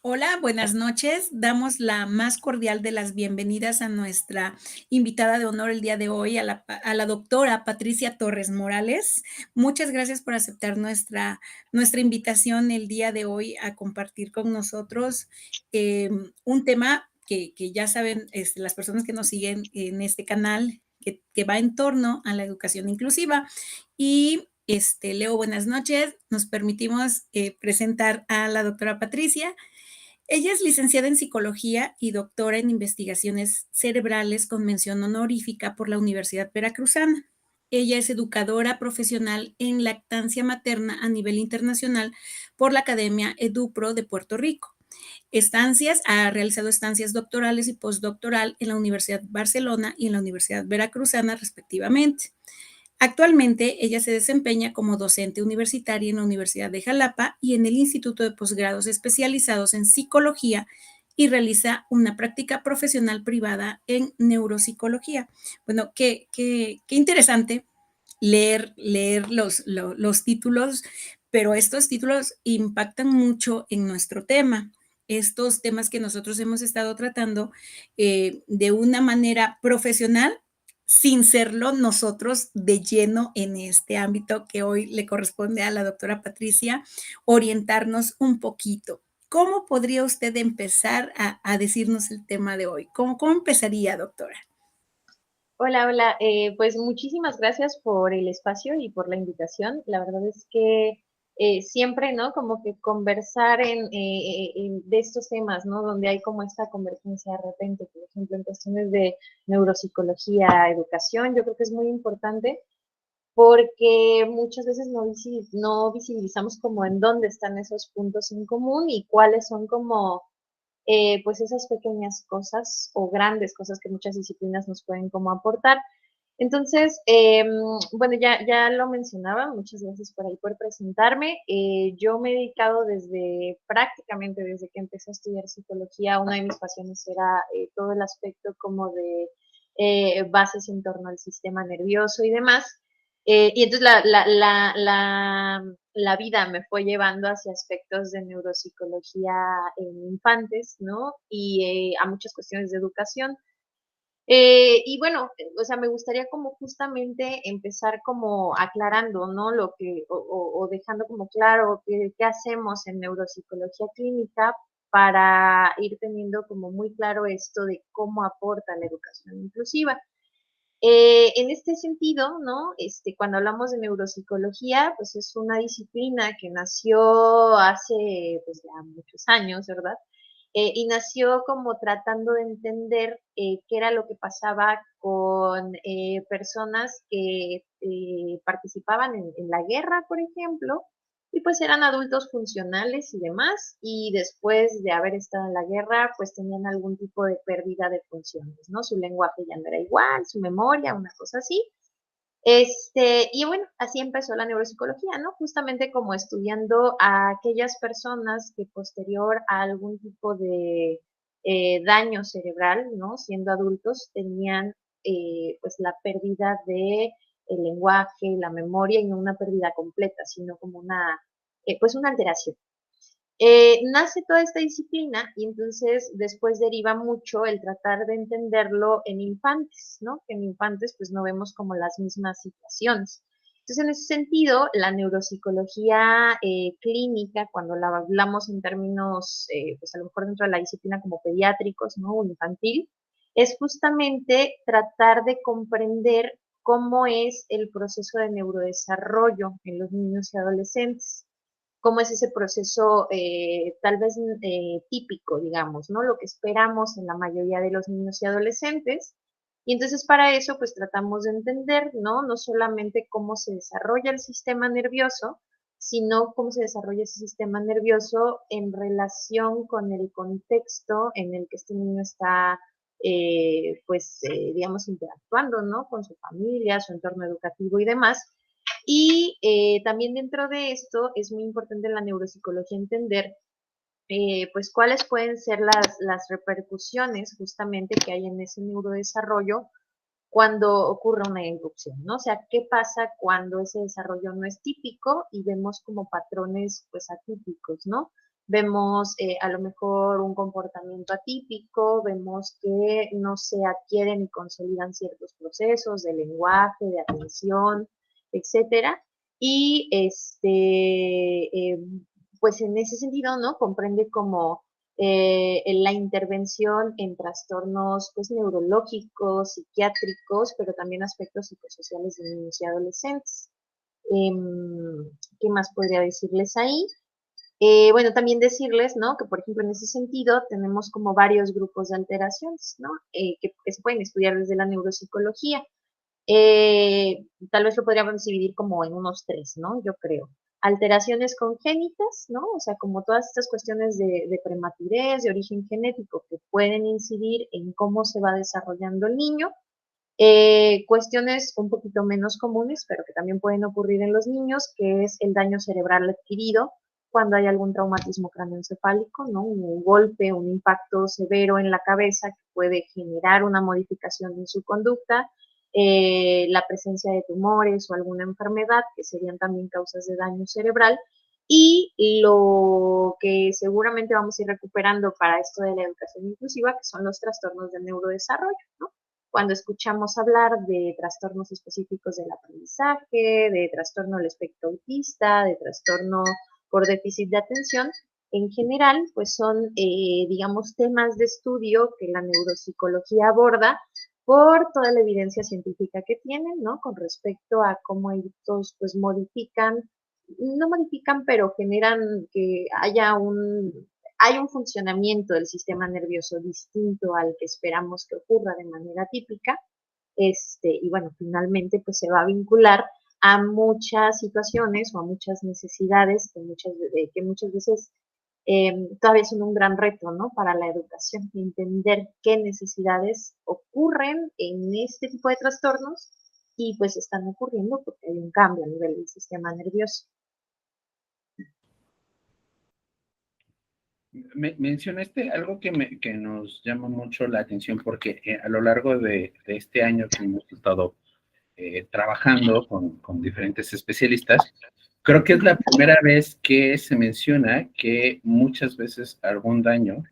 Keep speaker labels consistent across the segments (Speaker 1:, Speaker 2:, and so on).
Speaker 1: Hola, buenas noches. Damos la más cordial de las bienvenidas a nuestra invitada de honor el día de hoy, a la doctora Patricia Torres Morales. Muchas gracias por aceptar nuestra invitación el día de hoy a compartir con nosotros un tema que ya saben las personas que nos siguen en este canal, que va en torno a la educación inclusiva. Y Leo, buenas noches. Nos permitimos presentar a la doctora Patricia. Ella es licenciada en psicología y doctora en investigaciones cerebrales con mención honorífica por la Universidad Veracruzana. Ella es educadora profesional en lactancia materna a nivel internacional por la Academia EduPro de Puerto Rico. Ha realizado estancias doctorales y postdoctoral en la Universidad Barcelona y en la Universidad Veracruzana, respectivamente. Actualmente, ella se desempeña como docente universitaria en la Universidad de Jalapa y en el Instituto de Posgrados Especializados en Psicología y realiza una práctica profesional privada en neuropsicología. Bueno, qué interesante leer los títulos, pero estos títulos impactan mucho en nuestro tema. Estos temas que nosotros hemos estado tratando de una manera profesional, sin serlo nosotros de lleno en este ámbito que hoy le corresponde a la doctora Patricia, orientarnos un poquito. ¿Cómo podría usted empezar a decirnos el tema de hoy? ¿Cómo empezaría, doctora?
Speaker 2: Hola, hola. Pues muchísimas gracias por el espacio y por la invitación. La verdad es que siempre, ¿no? Como que conversar de estos temas, ¿no? Donde hay como esta convergencia de repente, por ejemplo, en cuestiones de neuropsicología, educación, yo creo que es muy importante porque muchas veces no visibilizamos como en dónde están esos puntos en común y cuáles son como pues esas pequeñas cosas o grandes cosas que muchas disciplinas nos pueden como aportar. Entonces, bueno, ya lo mencionaba, muchas gracias por ahí por presentarme. Yo me he dedicado prácticamente desde que empecé a estudiar psicología, una de mis pasiones era todo el aspecto como de bases en torno al sistema nervioso y demás. Y entonces la vida me fue llevando hacia aspectos de neuropsicología en infantes, ¿no? Y a muchas cuestiones de educación. Y bueno, o sea, me gustaría como justamente empezar como aclarando, ¿no? O dejando como claro qué hacemos en neuropsicología clínica para ir teniendo como muy claro esto de cómo aporta la educación inclusiva. En este sentido, ¿no? Cuando hablamos de neuropsicología, pues es una disciplina que nació hace pues ya muchos años, ¿verdad? Y nació como tratando de entender qué era lo que pasaba con personas que participaban en la guerra, por ejemplo, y pues eran adultos funcionales y demás, y después de haber estado en la guerra, pues tenían algún tipo de pérdida de funciones, ¿no? Su lenguaje ya no era igual, su memoria, una cosa así. Y bueno, así empezó la neuropsicología, ¿no? Justamente como estudiando a aquellas personas que posterior a algún tipo de daño cerebral, ¿no? Siendo adultos, tenían pues la pérdida de el lenguaje, la memoria, y no una pérdida completa, sino como pues una alteración. Nace toda esta disciplina y entonces después deriva mucho el tratar de entenderlo en infantes, ¿no? Que en infantes pues no vemos como las mismas situaciones. Entonces, en ese sentido, la neuropsicología clínica, cuando la hablamos en términos, pues a lo mejor dentro de la disciplina como pediátricos, ¿no? O infantil, es justamente tratar de comprender cómo es el proceso de neurodesarrollo en los niños y adolescentes, cómo es ese proceso tal vez típico, digamos, ¿no? Lo que esperamos en la mayoría de los niños y adolescentes. Y entonces para eso pues tratamos de entender, ¿no? No solamente cómo se desarrolla el sistema nervioso, sino cómo se desarrolla ese sistema nervioso en relación con el contexto en el que este niño está, digamos, interactuando, ¿no? Con su familia, su entorno educativo y demás. Y también dentro de esto es muy importante en la neuropsicología entender pues cuáles pueden ser las repercusiones justamente que hay en ese neurodesarrollo cuando ocurre una irrupción, ¿no? O sea, ¿qué pasa cuando ese desarrollo no es típico y vemos como patrones pues atípicos, ¿no? vemos a lo mejor un comportamiento atípico, vemos que no se adquieren y consolidan ciertos procesos de lenguaje, de atención, etcétera. Y pues en ese sentido, ¿no? Comprende como en la intervención en trastornos pues, neurológicos, psiquiátricos, pero también aspectos psicosociales de niños y adolescentes. ¿Qué más podría decirles ahí? Bueno, también decirles, ¿no? Que por ejemplo en ese sentido tenemos como varios grupos de alteraciones, ¿no? Que se pueden estudiar desde la neuropsicología. Tal vez lo podríamos dividir como en unos tres, ¿no? Yo creo. Alteraciones congénitas, ¿no? O sea, como todas estas cuestiones de prematurez, de origen genético que pueden incidir en cómo se va desarrollando el niño. Cuestiones un poquito menos comunes, pero que también pueden ocurrir en los niños, que es el daño cerebral adquirido cuando hay algún traumatismo craneoencefálico, ¿no? Un golpe, un impacto severo en la cabeza que puede generar una modificación en su conducta, la presencia de tumores o alguna enfermedad, que serían también causas de daño cerebral, y lo que seguramente vamos a ir recuperando para esto de la educación inclusiva, que son los trastornos del neurodesarrollo, ¿no? Cuando escuchamos hablar de trastornos específicos del aprendizaje, de trastorno del espectro autista, de trastorno por déficit de atención, en general, pues son, digamos, temas de estudio que la neuropsicología aborda por toda la evidencia científica que tienen, ¿no? Con respecto a cómo estos, pues, no modifican, pero generan que hay un funcionamiento del sistema nervioso distinto al que esperamos que ocurra de manera típica, y bueno, finalmente pues se va a vincular a muchas situaciones o a muchas necesidades que muchas veces todavía son un gran reto, ¿no? Para la educación, entender qué necesidades ocurren en este tipo de trastornos y pues están ocurriendo porque hay un cambio a nivel del sistema nervioso.
Speaker 3: Mencionaste algo que nos llama mucho la atención porque a lo largo de este año que hemos estado trabajando con diferentes especialistas, creo que es la primera vez que se menciona que muchas veces algún daño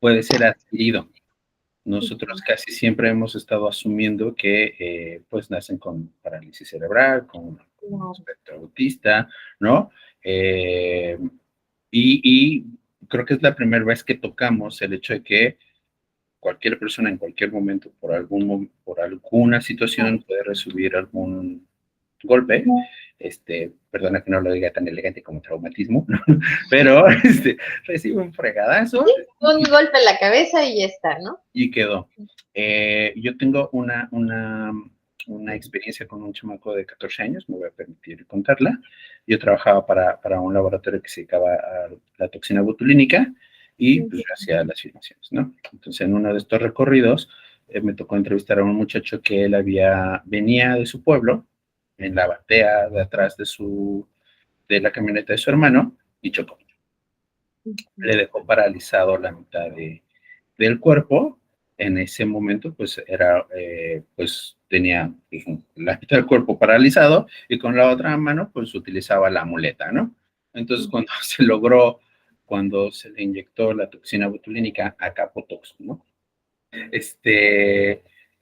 Speaker 3: puede ser adquirido. Nosotros casi siempre hemos estado asumiendo que pues nacen con parálisis cerebral, con espectro autista, ¿no? Y creo que es la primera vez que tocamos el hecho de que cualquier persona en cualquier momento, por alguna situación, puede recibir algún golpe. Perdona que no lo diga tan elegante como traumatismo, ¿no? Pero recibe un fregadazo.
Speaker 2: Sí, un golpe en la cabeza y ya está, ¿no?
Speaker 3: Y quedó. Yo tengo una experiencia con un chamaco de 14 años, me voy a permitir contarla. Yo trabajaba para un laboratorio que se dedicaba a la toxina botulínica y pues yo hacía las filmaciones, ¿no? Entonces, en uno de estos recorridos, me tocó entrevistar a un muchacho que él venía de su pueblo, en la batea de atrás de la camioneta de su hermano, y chocó. Le dejó paralizado la mitad del cuerpo. En ese momento, pues pues tenía la mitad del cuerpo paralizado y con la otra mano, pues utilizaba la muleta, ¿no? Entonces, cuando se le inyectó la toxina botulínica a Capotox, ¿no?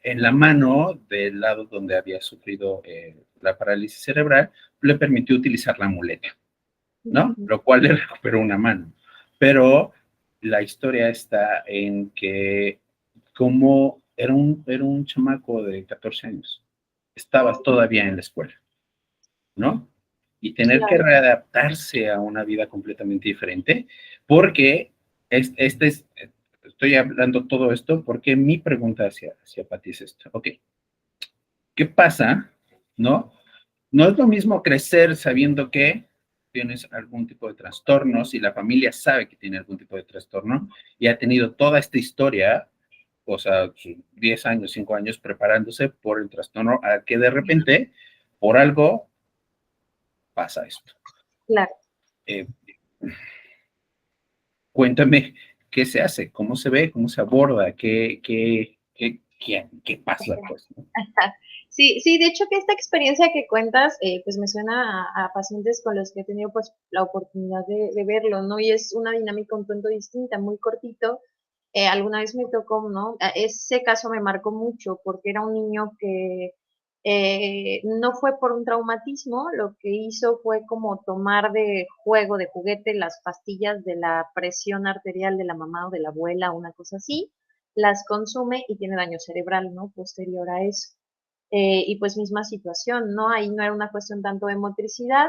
Speaker 3: En la mano del lado donde había sufrido la parálisis cerebral, le permitió utilizar la muleta, ¿no? Lo cual le recuperó una mano. Pero la historia está en que como era un chamaco de 14 años, estabas todavía en la escuela, ¿no? Y tener que readaptarse a una vida completamente diferente, porque estoy hablando todo esto porque mi pregunta hacia Pati es esto. Ok, ¿qué pasa, no? No es lo mismo crecer sabiendo que tienes algún tipo de trastorno, si la familia sabe que tiene algún tipo de trastorno y ha tenido toda esta historia, o sea, 10 años, 5 años preparándose por el trastorno, a que de repente, por algo, pasa esto.
Speaker 2: Claro.
Speaker 3: Cuéntame, ¿qué se hace? ¿Cómo se ve? ¿Cómo se aborda? ¿Qué ¿Qué pasa? Pues, ¿no?
Speaker 2: Sí, sí, de hecho que esta experiencia que cuentas, pues me suena a pacientes con los que he tenido pues la oportunidad de verlo, ¿no? Y es una dinámica un tanto distinta, muy cortito. Alguna vez me tocó, ¿no? Ese caso me marcó mucho porque era un niño que no fue por un traumatismo, lo que hizo fue como tomar de juego, de juguete, las pastillas de la presión arterial de la mamá o de la abuela, una cosa así, las consume y tiene daño cerebral, ¿no? Posterior a eso. Y pues misma situación, ¿no? Ahí no era una cuestión tanto de motricidad,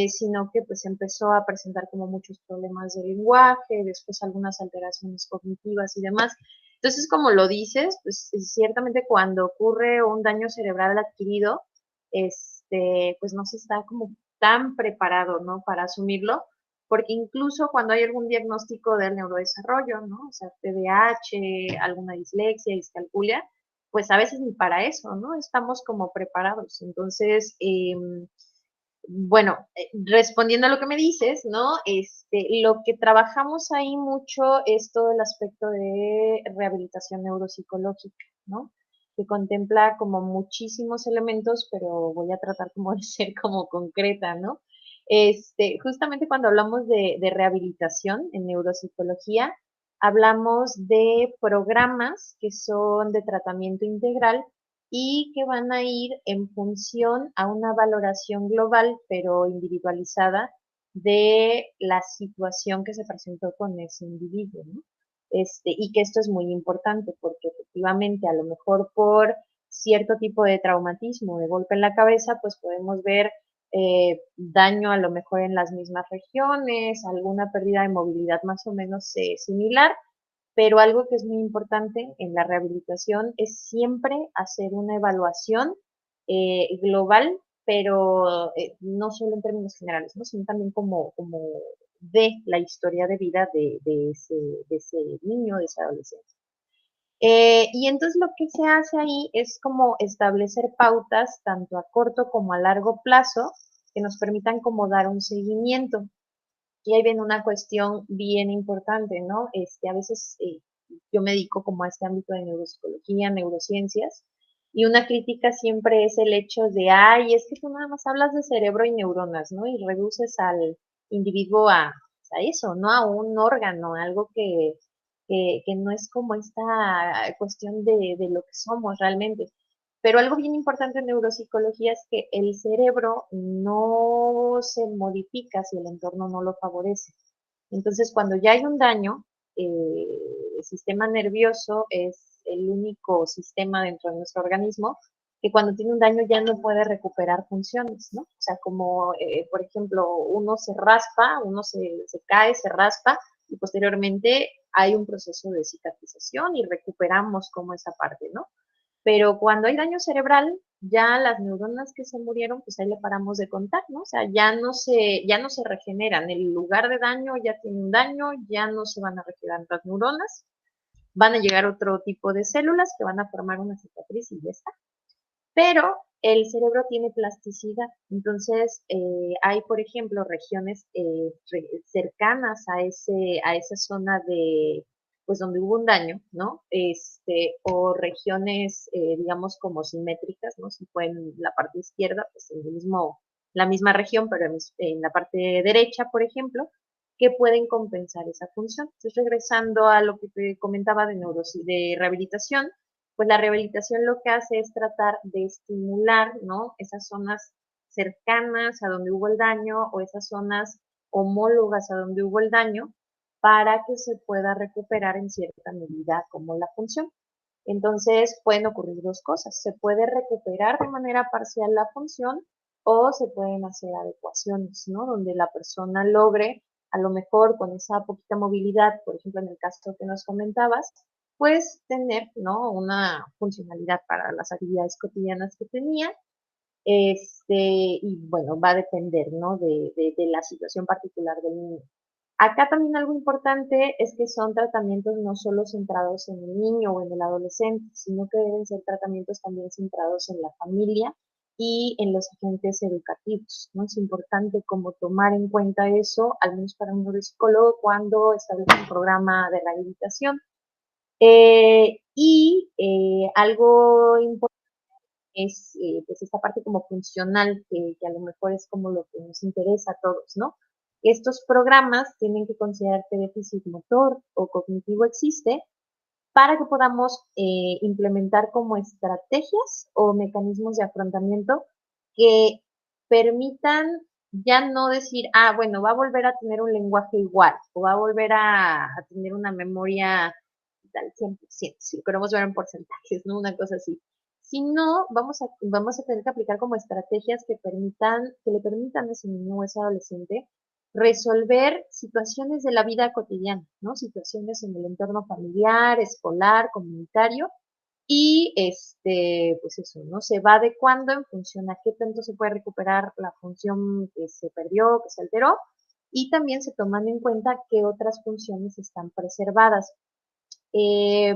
Speaker 2: sino que pues empezó a presentar como muchos problemas de lenguaje, después algunas alteraciones cognitivas y demás. Entonces, como lo dices, pues ciertamente cuando ocurre un daño cerebral adquirido, pues no se está como tan preparado, ¿no? Para asumirlo, porque incluso cuando hay algún diagnóstico del neurodesarrollo, ¿no? O sea, TDAH, alguna dislexia, discalculia, pues a veces ni para eso, ¿no? Estamos como preparados. Entonces, bueno, respondiendo a lo que me dices, ¿no? Lo que trabajamos ahí mucho es todo el aspecto de rehabilitación neuropsicológica, ¿no? Que contempla como muchísimos elementos, pero voy a tratar como de ser como concreta, ¿no? Justamente cuando hablamos de rehabilitación en neuropsicología, hablamos de programas que son de tratamiento integral y que van a ir en función a una valoración global, pero individualizada, de la situación que se presentó con ese individuo, ¿no? Y que esto es muy importante porque efectivamente a lo mejor por cierto tipo de traumatismo, de golpe en la cabeza, pues podemos ver daño a lo mejor en las mismas regiones, alguna pérdida de movilidad más o menos similar, pero algo que es muy importante en la rehabilitación es siempre hacer una evaluación global, pero no solo en términos generales, ¿no? Sino también como de la historia de vida de ese niño, de ese adolescente. Y entonces lo que se hace ahí es como establecer pautas tanto a corto como a largo plazo que nos permitan como dar un seguimiento. Y ahí viene una cuestión bien importante, ¿no? A veces yo me dedico como a este ámbito de neuropsicología, neurociencias, y una crítica siempre es el hecho de, ay, es que tú nada más hablas de cerebro y neuronas, ¿no? Y reduces al individuo a eso, ¿no? A un órgano, algo que no es como esta cuestión de lo que somos realmente. Pero algo bien importante en neuropsicología es que el cerebro no se modifica si el entorno no lo favorece. Entonces, cuando ya hay un daño, el sistema nervioso es el único sistema dentro de nuestro organismo que cuando tiene un daño ya no puede recuperar funciones, ¿no? O sea, como, por ejemplo, uno se raspa, uno se cae, se raspa, y posteriormente hay un proceso de cicatrización y recuperamos como esa parte, ¿no? Pero cuando hay daño cerebral, ya las neuronas que se murieron, pues ahí le paramos de contar, ¿no? O sea, ya no se regeneran. El lugar de daño ya tiene un daño, ya no se van a regenerar las neuronas, van a llegar otro tipo de células que van a formar una cicatriz y ya está. Pero el cerebro tiene plasticidad, entonces hay, por ejemplo, regiones cercanas a esa zona de, pues donde hubo un daño, ¿no? O regiones, digamos, como simétricas, ¿no? Si fue en la parte izquierda, pues en la misma región, pero en la parte derecha, por ejemplo, que pueden compensar esa función. Entonces, regresando a lo que te comentaba de rehabilitación, pues la rehabilitación lo que hace es tratar de estimular, ¿no? Esas zonas cercanas a donde hubo el daño o esas zonas homólogas a donde hubo el daño para que se pueda recuperar en cierta medida como la función. Entonces pueden ocurrir dos cosas. Se puede recuperar de manera parcial la función o se pueden hacer adecuaciones, ¿no? Donde la persona logre, a lo mejor con esa poquita movilidad, por ejemplo, en el caso que nos comentabas, pues tener, ¿no? Una funcionalidad para las actividades cotidianas que tenía. Y bueno, va a depender, ¿no? De la situación particular del niño. Acá también algo importante es que son tratamientos no solo centrados en el niño o en el adolescente, sino que deben ser tratamientos también centrados en la familia y en los agentes educativos, ¿no? Es importante como tomar en cuenta eso, al menos para un neuropsicólogo, cuando establece un programa de rehabilitación. Y algo importante es pues esta parte como funcional, que a lo mejor es como lo que nos interesa a todos, ¿no? Estos programas tienen que considerar que déficit motor o cognitivo existe para que podamos implementar como estrategias o mecanismos de afrontamiento que permitan ya no decir, ah, bueno, va a volver a tener un lenguaje igual o va a volver a tener una memoria al 100%, si lo queremos ver en porcentajes, ¿no? Una cosa así. Si no, vamos a tener que aplicar como estrategias que le permitan a ese niño o ese adolescente resolver situaciones de la vida cotidiana, ¿no? Situaciones en el entorno familiar, escolar, comunitario, y pues eso, ¿no? Se va adecuando en función a qué tanto se puede recuperar la función que se perdió, que se alteró, y también se toman en cuenta qué otras funciones están preservadas.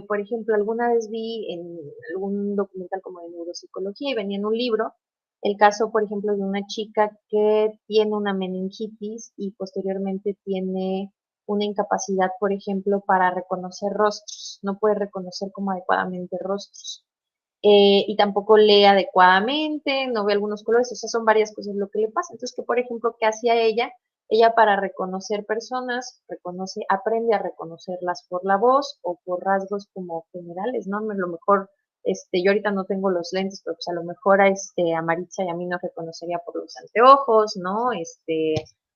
Speaker 2: Por ejemplo, alguna vez vi en algún documental como de neuropsicología y venía en un libro el caso, por ejemplo, de una chica que tiene una meningitis y posteriormente tiene una incapacidad, por ejemplo, para reconocer rostros. No puede reconocer como adecuadamente rostros. Y tampoco lee adecuadamente, no ve algunos colores, o sea, son varias cosas lo que le pasa. Entonces, que por ejemplo, ¿qué hacía ella? Ella para reconocer personas, aprende a reconocerlas por la voz o por rasgos como generales, ¿no? A lo mejor, yo ahorita no tengo los lentes, pero pues a lo mejor a Maritza y a mí nos reconocería por los anteojos, ¿no?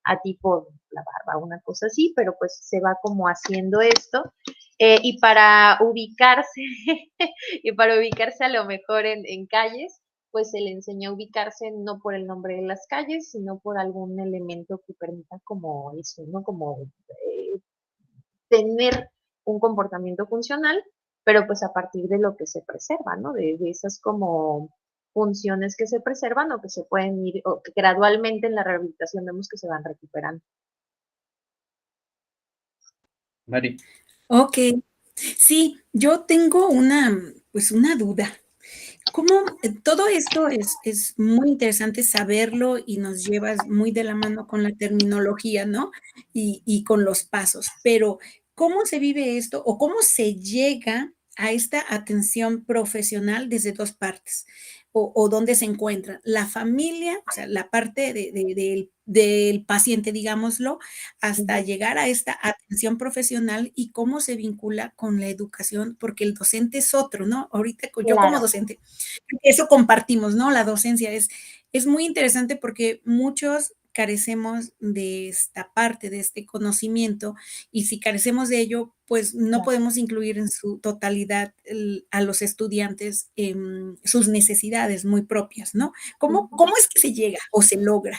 Speaker 2: A ti por la barba, una cosa así, pero pues se va como haciendo esto. Y para ubicarse, y para ubicarse a lo mejor en calles, pues se le enseñó a ubicarse no por el nombre de las calles, sino por algún elemento que permita como eso, ¿no? Como tener un comportamiento funcional, pero pues a partir de lo que se preserva, ¿no? De esas como funciones que se preservan o que se pueden ir, o que gradualmente en la rehabilitación vemos que se van recuperando.
Speaker 3: Mari.
Speaker 1: Ok, sí, yo tengo pues una duda. ¿Cómo todo esto es muy interesante saberlo y nos llevas muy de la mano con la terminología, ¿no? Y con los pasos, pero ¿cómo se vive esto o cómo se llega a esta atención profesional desde dos partes? O dónde se encuentra la familia, o sea, la parte del paciente, digámoslo, hasta
Speaker 2: Ujú.
Speaker 1: llegar a esta atención profesional y cómo se vincula con la educación, porque el docente es otro, ¿no? Ahorita yo como
Speaker 2: Claro,
Speaker 1: docente, eso compartimos, ¿no? La docencia es muy interesante porque muchos carecemos de esta parte, de este conocimiento, y si carecemos de ello, pues no
Speaker 2: claro.
Speaker 1: podemos incluir en su totalidad a los estudiantes en sus necesidades muy propias, ¿no?
Speaker 2: Ujú.
Speaker 1: ¿Cómo es que se llega o se logra?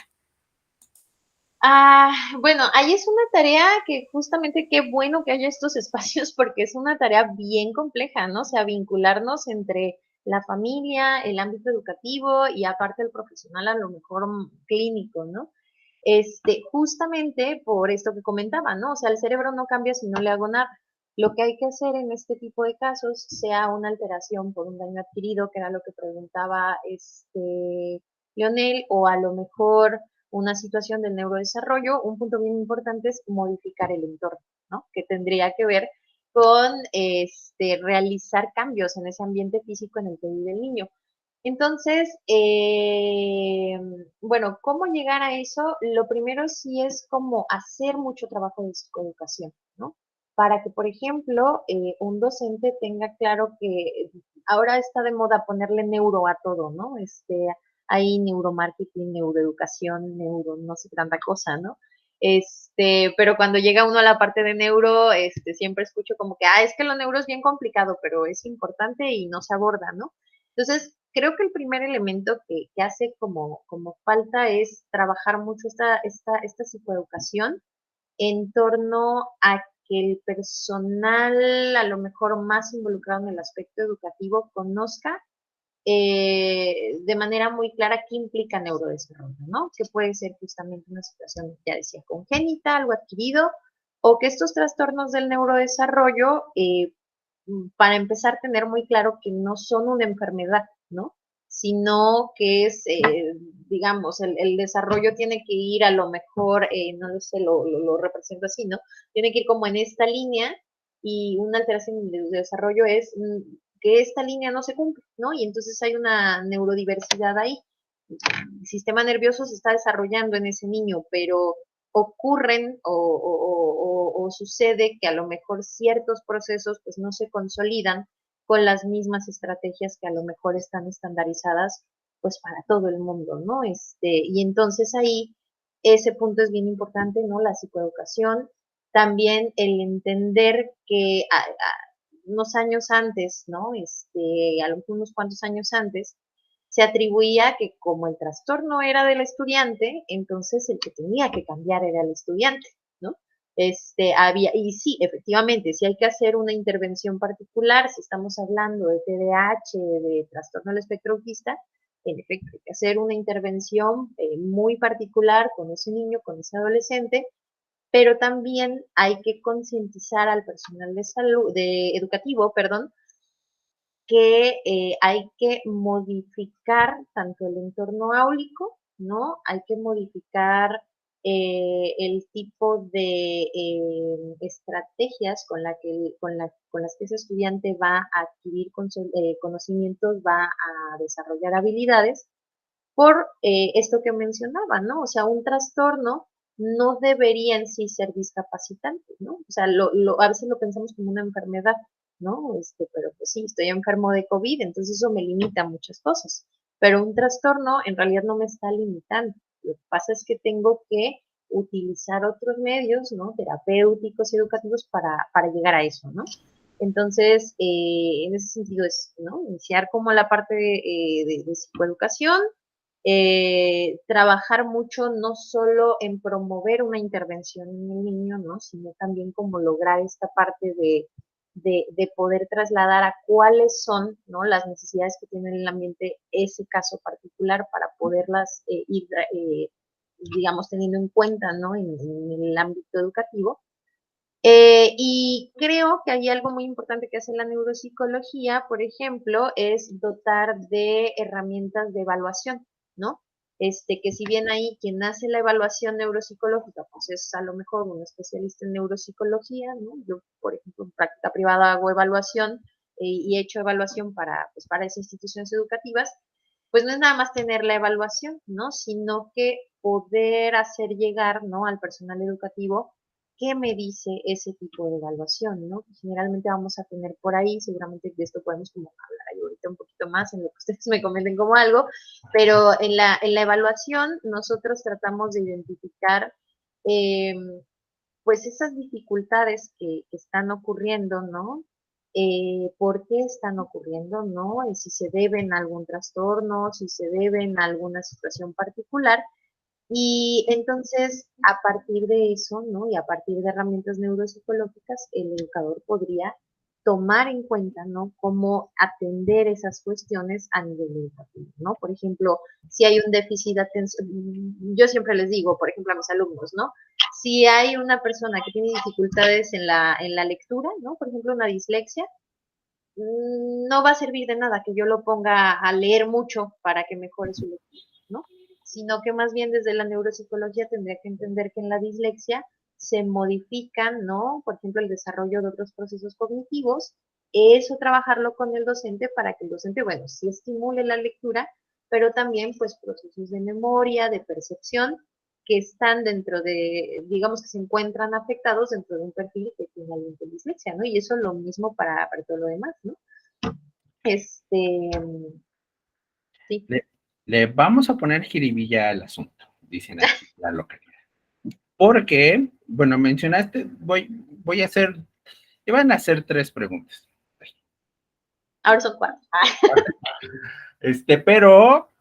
Speaker 2: Bueno, ahí es una tarea que justamente qué bueno que haya estos espacios porque es una tarea bien compleja, ¿no? O sea, vincularnos entre la familia, el ámbito educativo y aparte el profesional a lo mejor clínico, ¿no? Justamente por esto que comentaba, ¿no? O sea, el cerebro no cambia si no le hago nada. Lo que hay que hacer en este tipo de casos, sea una alteración por un daño adquirido, que era lo que preguntaba Lionel, o a lo mejor una situación del neurodesarrollo, un punto bien importante es modificar el entorno, ¿no? Que tendría que ver con realizar cambios en ese ambiente físico en el que vive el niño. Entonces, bueno, ¿cómo llegar a eso? Lo primero sí es como hacer mucho trabajo de psicoeducación, ¿no? Para que, por ejemplo, un docente tenga claro que ahora está de moda ponerle neuro a todo, ¿no? Hay neuromarketing, neuroeducación, neuro, no sé tanta cosa, ¿no? Pero cuando llega uno a la parte de neuro, siempre escucho como que, es que lo neuro es bien complicado, pero es importante y no se aborda, ¿no? Entonces, creo que el primer elemento que hace como falta es trabajar mucho esta psicoeducación en torno a que el personal, a lo mejor más involucrado en el aspecto educativo, conozca de manera muy clara qué implica neurodesarrollo, ¿no? Que puede ser justamente una situación, ya decía, congénita, algo adquirido, o que estos trastornos del neurodesarrollo, para empezar, tener muy claro que no son una enfermedad, ¿no? Sino que es, digamos, el desarrollo tiene que ir a lo mejor, no lo sé, lo represento así, ¿no? Tiene que ir como en esta línea y una alteración en el desarrollo es que esta línea no se cumple, ¿no? Y entonces hay una neurodiversidad ahí. El sistema nervioso se está desarrollando en ese niño, pero ocurren o sucede que a lo mejor ciertos procesos pues no se consolidan con las mismas estrategias que a lo mejor están estandarizadas pues para todo el mundo, ¿no? Y entonces ahí ese punto es bien importante, ¿no? La psicoeducación, también el entender que unos años antes, ¿no? A lo mejor unos cuantos años antes, se atribuía que como el trastorno era del estudiante, entonces el que tenía que cambiar era el estudiante, ¿no? Y sí, efectivamente, si hay que hacer una intervención particular, si estamos hablando de TDAH, de trastorno del espectro autista, en efecto, hay que hacer una intervención muy particular con ese niño, con ese adolescente, pero también hay que concientizar al personal de salud, educativo, perdón, que hay que modificar tanto el entorno áulico, ¿no? Hay que modificar el tipo de estrategias con las que ese estudiante va a adquirir conocimientos, va a desarrollar habilidades, por esto que mencionaba, ¿no? O sea, un trastorno no debería en sí ser discapacitante, ¿no? O sea, a veces lo pensamos como una enfermedad, ¿no? Pero pues sí, estoy enfermo de COVID, entonces eso me limita a muchas cosas. Pero un trastorno en realidad no me está limitando. Lo que pasa es que tengo que utilizar otros medios, ¿no? Terapéuticos y educativos para llegar a eso, ¿no? Entonces, en ese sentido es, ¿no? Iniciar como la parte de psicoeducación, trabajar mucho no solo en promover una intervención en el niño, ¿no? Sino también como lograr esta parte de poder trasladar a cuáles son, ¿no? Las necesidades que tiene el ambiente ese caso particular para poderlas ir, digamos, teniendo en cuenta, ¿no? En el ámbito educativo. Y creo que hay algo muy importante que hace la neuropsicología, por ejemplo, es dotar de herramientas de evaluación, ¿no? Que si bien ahí quien hace la evaluación neuropsicológica, pues es a lo mejor un especialista en neuropsicología, ¿no? Yo, por ejemplo, en práctica privada hago evaluación y he hecho evaluación pues, para esas instituciones educativas, pues no es nada más tener la evaluación, ¿no? Sino que poder hacer llegar, ¿no? Al personal educativo qué me dice ese tipo de evaluación, ¿no? Generalmente vamos a tener por ahí, seguramente de esto podemos como hablar ahí ahorita un poquito más en lo que ustedes me comenten como algo, pero en la evaluación nosotros tratamos de identificar eh, pues esas dificultades que están ocurriendo, ¿no? ¿Por qué están ocurriendo, no? Si se deben a algún trastorno, si se deben a alguna situación particular, y entonces, a partir de eso, ¿no? Y a partir de herramientas neuropsicológicas, el educador podría tomar en cuenta, ¿no? Cómo atender esas cuestiones a nivel educativo, ¿no? Por ejemplo, si hay un déficit de atención, yo siempre les digo, por ejemplo, a mis alumnos, ¿no? Si hay una persona que tiene dificultades en la lectura, ¿no? Por ejemplo, una dislexia, no va a servir de nada que yo lo ponga a leer mucho para que mejore su lectura, ¿no? Sino que más bien desde la neuropsicología tendría que entender que en la dislexia se modifican, ¿no? Por ejemplo, el desarrollo de otros procesos cognitivos, eso trabajarlo con el docente para que el docente, bueno, sí estimule la lectura, pero también pues procesos de memoria, de percepción, que están dentro de, digamos que se encuentran afectados dentro de un perfil que tiene alguien con dislexia, ¿no? Y eso es lo mismo para todo lo demás, ¿no? Sí.
Speaker 3: Le vamos a poner jiribilla al asunto, dicen aquí la localidad. Porque, bueno, mencionaste, voy a hacer, iban a hacer 3 preguntas.
Speaker 2: Ahora son 4.
Speaker 3: Pero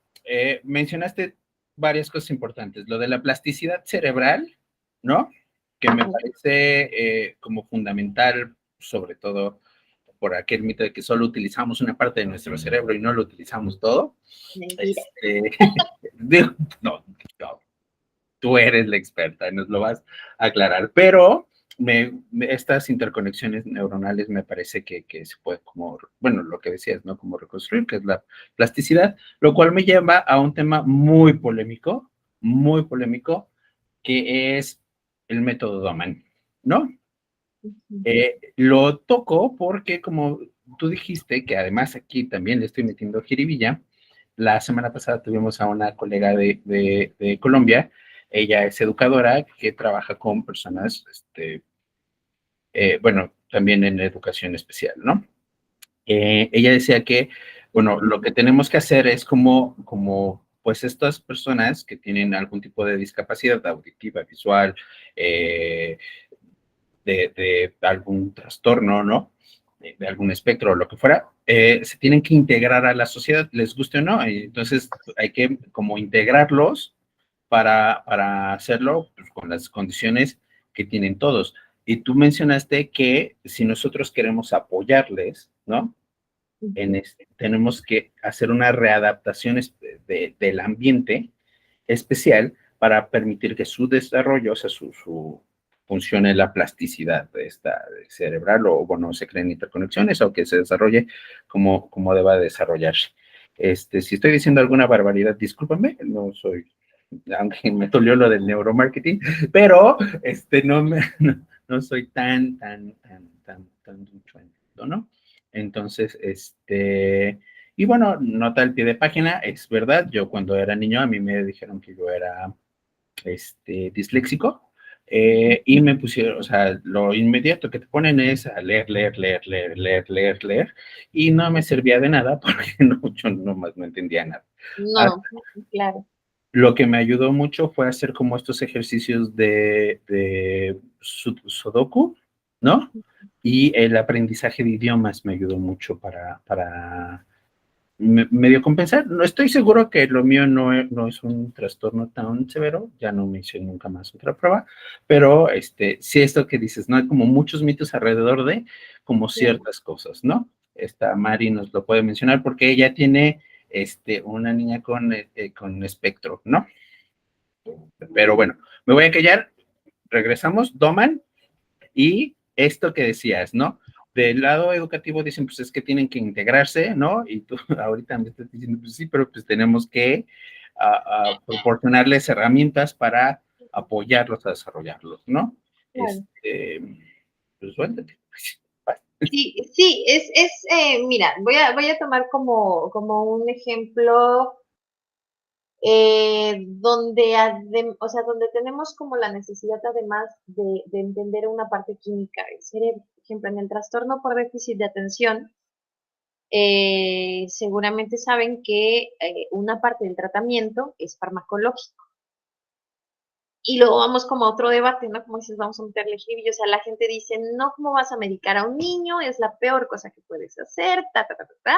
Speaker 3: mencionaste varias cosas importantes. Lo de la plasticidad cerebral, ¿no? Que me parece como fundamental, sobre todo por aquel mito de que solo utilizamos una parte de nuestro cerebro y no lo utilizamos todo.
Speaker 2: Mentira.
Speaker 3: No, tú eres la experta, nos lo vas a aclarar, pero estas interconexiones neuronales me parece que se puede como, bueno, lo que decías, ¿no? Como reconstruir, que es la plasticidad, lo cual me lleva a un tema muy polémico, que es el método Doman, ¿no?
Speaker 2: Ujú,
Speaker 3: Lo toco porque, como tú dijiste, que además aquí también le estoy metiendo jiribilla, la semana pasada tuvimos a una colega de Colombia. Ella es educadora que trabaja con personas, bueno, también en educación especial, ¿no? Ella decía que, bueno,
Speaker 2: ujú,
Speaker 3: lo que tenemos que hacer es como pues estas personas que tienen algún tipo de discapacidad auditiva, visual, eh, de algún trastorno, ¿no? De algún espectro o lo que fuera, se tienen que integrar a la sociedad, les guste o no. Y entonces hay que como integrarlos para hacerlo pues, con las condiciones que tienen todos. Y tú mencionaste que si nosotros queremos apoyarles, ¿no?
Speaker 2: ujú.
Speaker 3: Tenemos que hacer una readaptación del ambiente especial para permitir que su desarrollo, o sea, su funcione la plasticidad de esta cerebral, o bueno, se creen interconexiones, o que se desarrolle como deba desarrollarse. Si estoy diciendo alguna barbaridad, discúlpame, no soy, aunque me dolió lo del neuromarketing, pero no soy tan ducho en esto, ¿no? Entonces, y bueno, nota al pie de página, es verdad, yo cuando era niño a mí me dijeron que yo era disléxico, y me pusieron, o sea, lo inmediato que te ponen es a leer, leer, leer, leer, leer, leer, leer, y no me servía de nada porque no, yo nomás no entendía nada.
Speaker 2: No, claro.
Speaker 3: Lo que me ayudó mucho fue hacer como estos ejercicios de Sudoku, ¿no? Y el aprendizaje de idiomas me ayudó mucho para medio compensar. No estoy seguro que lo mío no es un trastorno tan severo, ya no me hice nunca más otra prueba, pero sí esto que dices, ¿no? Hay como muchos mitos alrededor de como
Speaker 2: Claro.
Speaker 3: ciertas cosas, ¿no? Esta Mari nos lo puede mencionar porque ella tiene una niña con espectro, ¿no? Pero bueno, me voy a callar, regresamos, Doman, y esto que decías, ¿no? Del lado educativo dicen, pues es que tienen que integrarse, ¿no? Y tú ahorita me estás diciendo, pues sí, pero pues tenemos que proporcionarles herramientas para apoyarlos a desarrollarlos, ¿no?
Speaker 2: Claro.
Speaker 3: Pues suéltate.
Speaker 2: Sí, sí, mira, voy a tomar como un ejemplo o sea, donde tenemos como la necesidad además de entender una parte química del cerebro. Por ejemplo, en el trastorno por déficit de atención, seguramente saben que una parte del tratamiento es farmacológico. Y luego vamos como a otro debate, ¿no? Como dices, vamos a meterle jibillo. O sea, la gente dice, no, ¿cómo vas a medicar a un niño? Es la peor cosa que puedes hacer, ta, ta, ta, ta, ta.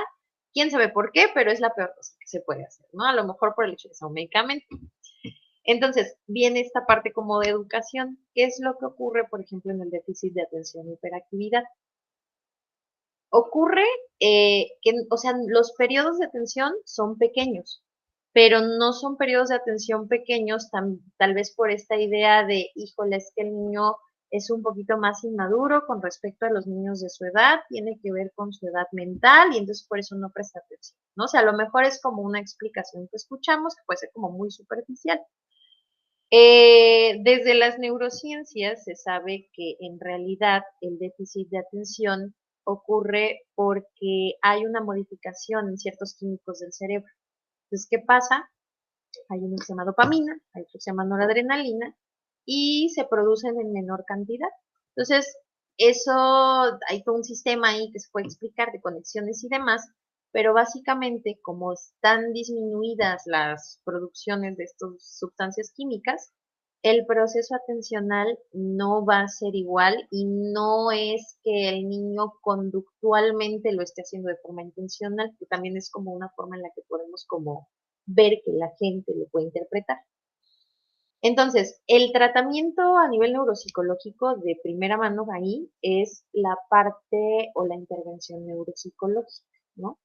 Speaker 2: Quién sabe por qué, pero es la peor cosa que se puede hacer, ¿no? A lo mejor por el hecho de que sea un medicamento. Entonces, viene esta parte como de educación. ¿Qué es lo que ocurre, por ejemplo, en el déficit de atención y hiperactividad? Ocurre o sea, los periodos de atención son pequeños, pero no son periodos de atención pequeños tal vez por esta idea de, híjole, es que el niño es un poquito más inmaduro con respecto a los niños de su edad, tiene que ver con su edad mental y entonces por eso no presta atención, ¿no? O sea, a lo mejor es como una explicación que escuchamos que puede ser como muy superficial. Desde las neurociencias se sabe que en realidad el déficit de atención ocurre porque hay una modificación en ciertos químicos del cerebro. Entonces, ¿qué pasa? Hay uno que se llama dopamina, hay otro que se llama noradrenalina y se producen en menor cantidad. Entonces, eso, hay todo un sistema ahí que se puede explicar de conexiones y demás, pero básicamente como están disminuidas las producciones de estas sustancias químicas, el proceso atencional no va a ser igual y no es que el niño conductualmente lo esté haciendo de forma intencional, que también es como una forma en la que podemos como ver que la gente lo puede interpretar. Entonces, el tratamiento a nivel neuropsicológico de primera mano ahí es la parte o la intervención neuropsicológica, ¿no?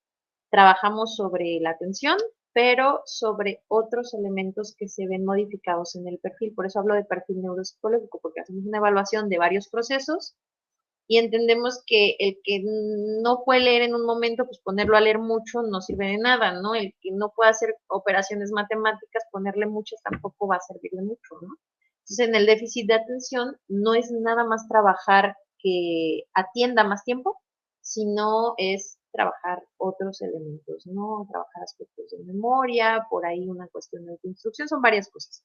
Speaker 2: Trabajamos sobre la atención, pero sobre otros elementos que se ven modificados en el perfil. Por eso hablo de perfil neuropsicológico, porque hacemos una evaluación de varios procesos y entendemos que el que no puede leer en un momento, pues ponerlo a leer mucho no sirve de nada, ¿no? El que no puede hacer operaciones matemáticas, ponerle muchas tampoco va a servir de mucho, ¿no? Entonces, en el déficit de atención no es nada más trabajar que atienda más tiempo, sino es trabajar otros elementos, ¿no? Trabajar aspectos de memoria, por ahí una cuestión de instrucción, son varias cosas.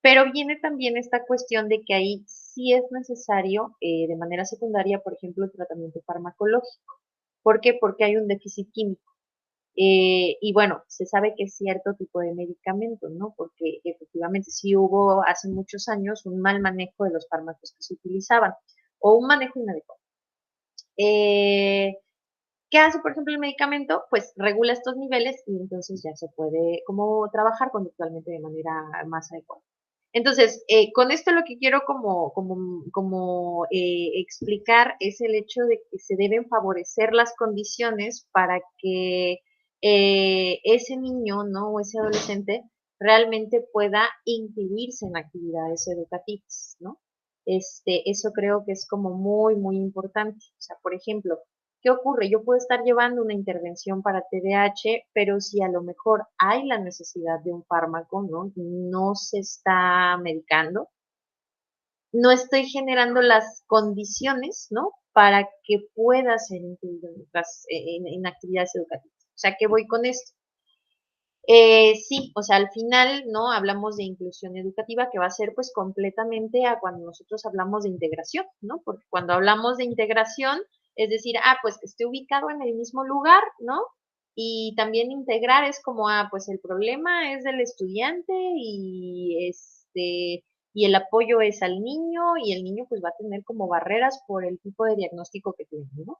Speaker 2: Pero viene también esta cuestión de que ahí sí es necesario, de manera secundaria, por ejemplo, el tratamiento farmacológico. ¿Por qué? Porque hay un déficit químico. Y bueno, se sabe que es cierto tipo de medicamento, ¿no? Porque efectivamente sí hubo hace muchos años un mal manejo de los fármacos que se utilizaban o un manejo inadecuado. ¿Qué hace, por ejemplo, el medicamento? Pues regula estos niveles y entonces ya se puede como trabajar conductualmente de manera más adecuada. Entonces, con esto lo que quiero explicar es el hecho de que se deben favorecer las condiciones para que ese niño, ¿no? O ese adolescente realmente pueda incluirse en actividades educativas, ¿no? Eso creo que es como muy, muy importante. O sea, por ejemplo, ¿qué ocurre? Yo puedo estar llevando una intervención para TDAH, pero si a lo mejor hay la necesidad de un fármaco, ¿no? No se está medicando, no estoy generando las condiciones, ¿no? Para que pueda ser incluido en actividades educativas. O sea, ¿qué voy con esto? Sí, o sea, al final, ¿no? Hablamos de inclusión educativa que va a ser pues completamente a cuando nosotros hablamos de integración, ¿no? Porque cuando hablamos de integración, es decir, pues que esté ubicado en el mismo lugar, ¿no? Y también integrar es como, pues el problema es del estudiante y el apoyo es al niño y el niño pues va a tener como barreras por el tipo de diagnóstico que tiene, ¿no?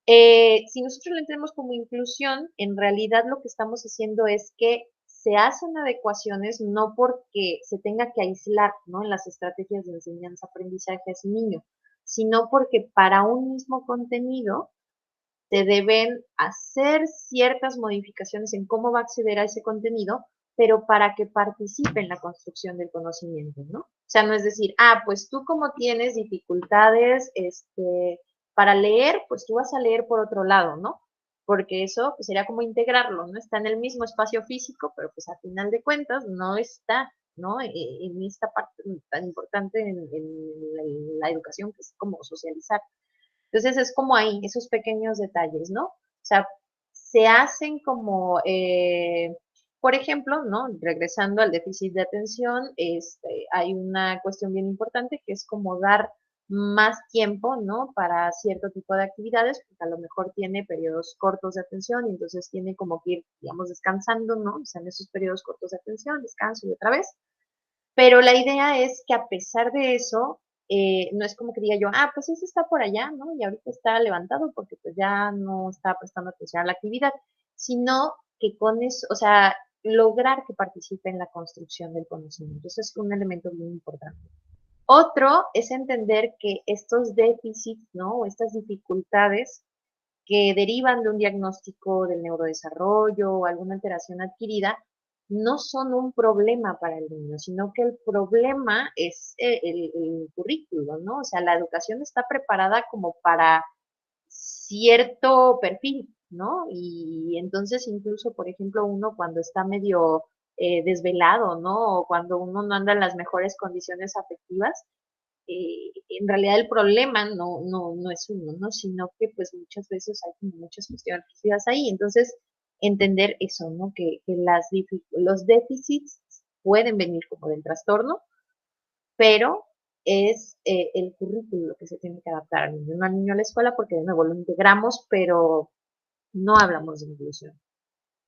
Speaker 2: Si nosotros lo entendemos como inclusión, en realidad lo que estamos haciendo es que se hacen adecuaciones no porque se tenga que aislar, ¿no? En las estrategias de enseñanza-aprendizaje a ese niño, sino porque para un mismo contenido se deben hacer ciertas modificaciones en cómo va a acceder a ese contenido, pero para que participe en la construcción del conocimiento, ¿no? O sea, no es decir, pues tú como tienes dificultades, para leer, pues tú vas a leer por otro lado, ¿no? Porque eso pues, sería como integrarlo, ¿no? Está en el mismo espacio físico, pero pues a final de cuentas no está, ¿no? En esta parte tan importante en la educación que es como socializar. Entonces es como ahí, esos pequeños detalles, ¿no? O sea, se hacen como, por ejemplo, ¿no? Regresando al déficit de atención, hay una cuestión bien importante que es como dar más tiempo, ¿no? Para cierto tipo de actividades, porque a lo mejor tiene periodos cortos de atención y entonces tiene como que ir, digamos, descansando, ¿no? O sea, en esos periodos cortos de atención, descanso y otra vez. Pero la idea es que a pesar de eso, no es como que diga yo, pues ese está por allá, ¿no? Y ahorita está levantado porque pues ya no está prestando atención a la actividad, sino que con eso, o sea, lograr que participe en la construcción del conocimiento. Eso es un elemento bien importante. Otro es entender que estos déficits, ¿no? O estas dificultades que derivan de un diagnóstico del neurodesarrollo o alguna alteración adquirida, no son un problema para el niño, sino que el problema es el currículo, ¿no? O sea, la educación está preparada como para cierto perfil, ¿no? Y entonces incluso, por ejemplo, uno cuando está medio desvelado, ¿no? O cuando uno no anda en las mejores condiciones afectivas, en realidad el problema no es uno, ¿no? Sino que pues muchas veces hay como muchas cuestiones ahí. Entonces, entender eso, ¿no? Que los déficits pueden venir como del trastorno, pero es el currículo lo que se tiene que adaptar al niño, no al niño a la escuela, porque de nuevo lo integramos, pero no hablamos de inclusión.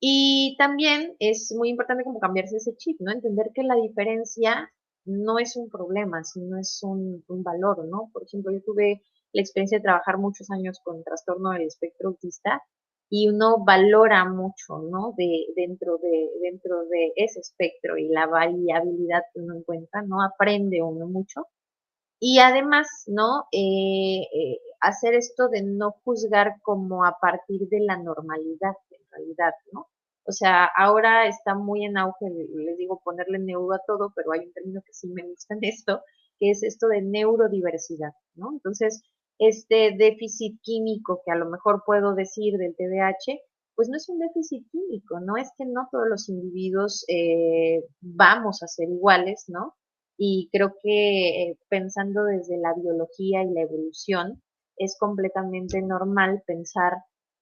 Speaker 2: Y también es muy importante como cambiarse ese chip, ¿no? Entender que la diferencia no es un problema, sino es un valor, ¿no? Por ejemplo, yo tuve la experiencia de trabajar muchos años con trastorno del espectro autista y uno valora mucho, ¿no? Dentro de ese espectro y la variabilidad que uno encuentra, ¿no? Aprende uno mucho. Y además, ¿no? Hacer esto de no juzgar como a partir de la normalidad, en realidad, ¿no? O sea, ahora está muy en auge, les digo, ponerle neuro a todo, pero hay un término que sí me gusta en esto, que es esto de neurodiversidad, ¿no? Entonces, este déficit químico que a lo mejor puedo decir del TDAH, pues no es un déficit químico, ¿no? Es que no todos los individuos vamos a ser iguales, ¿no? Y creo que pensando desde la biología y la evolución, es completamente normal pensar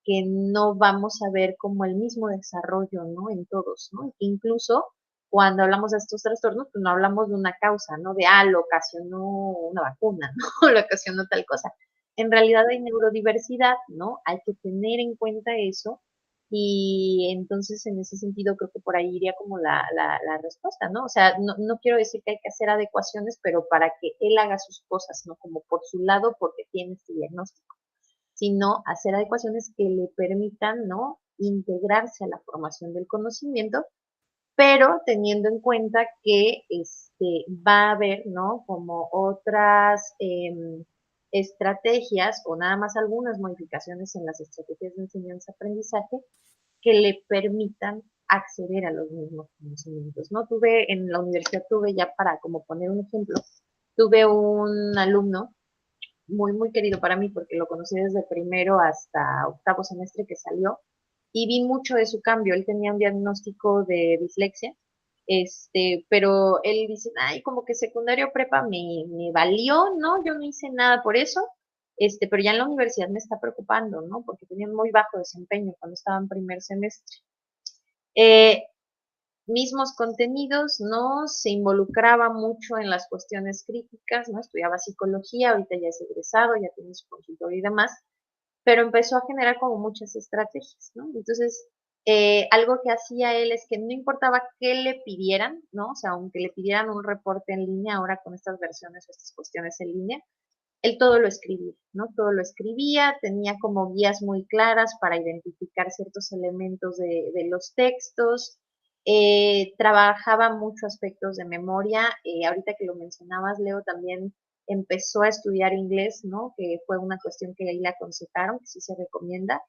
Speaker 2: que no vamos a ver como el mismo desarrollo, ¿no? En todos, ¿no? Incluso cuando hablamos de estos trastornos, pues no hablamos de una causa, ¿no? De, lo ocasionó una vacuna, ¿no? Lo ocasionó tal cosa. En realidad hay neurodiversidad, ¿no? Hay que tener en cuenta eso y entonces, en ese sentido, creo que por ahí iría como la respuesta, ¿no? O sea, no quiero decir que hay que hacer adecuaciones, pero para que él haga sus cosas, ¿no? Como por su lado, porque tiene este diagnóstico, sino hacer adecuaciones que le permitan, ¿no? Integrarse a la formación del conocimiento, pero teniendo en cuenta que va a haber, ¿no? Como otras estrategias o nada más algunas modificaciones en las estrategias de enseñanza-aprendizaje que le permitan acceder a los mismos conocimientos, ¿no? En la universidad ya para como poner un ejemplo, tuve un alumno muy querido para mí porque lo conocí desde primero hasta octavo semestre que salió y vi mucho de su cambio. Él tenía un diagnóstico de dislexia, pero él dice, ay, como que secundario prepa me valió, ¿no? Yo no hice nada por eso, pero ya en la universidad me está preocupando, ¿no? Porque tenía muy bajo desempeño cuando estaba en primer semestre. Eh, Mismos contenidos, ¿no? Se involucraba mucho en las cuestiones críticas, ¿no? Estudiaba psicología, ahorita ya es egresado, ya tiene su consultorio y demás, pero empezó a generar como muchas estrategias, ¿no? Entonces, algo que hacía él es que no importaba qué le pidieran, ¿no? O sea, aunque le pidieran un reporte en línea ahora con estas versiones o estas cuestiones en línea, él todo lo escribía, ¿no? Todo lo escribía, tenía como guías muy claras para identificar ciertos elementos de los textos, trabajaba muchos aspectos de memoria, ahorita que lo mencionabas, Leo, también empezó a estudiar inglés, ¿no? Que fue una cuestión que ahí le aconsejaron, que sí se recomienda,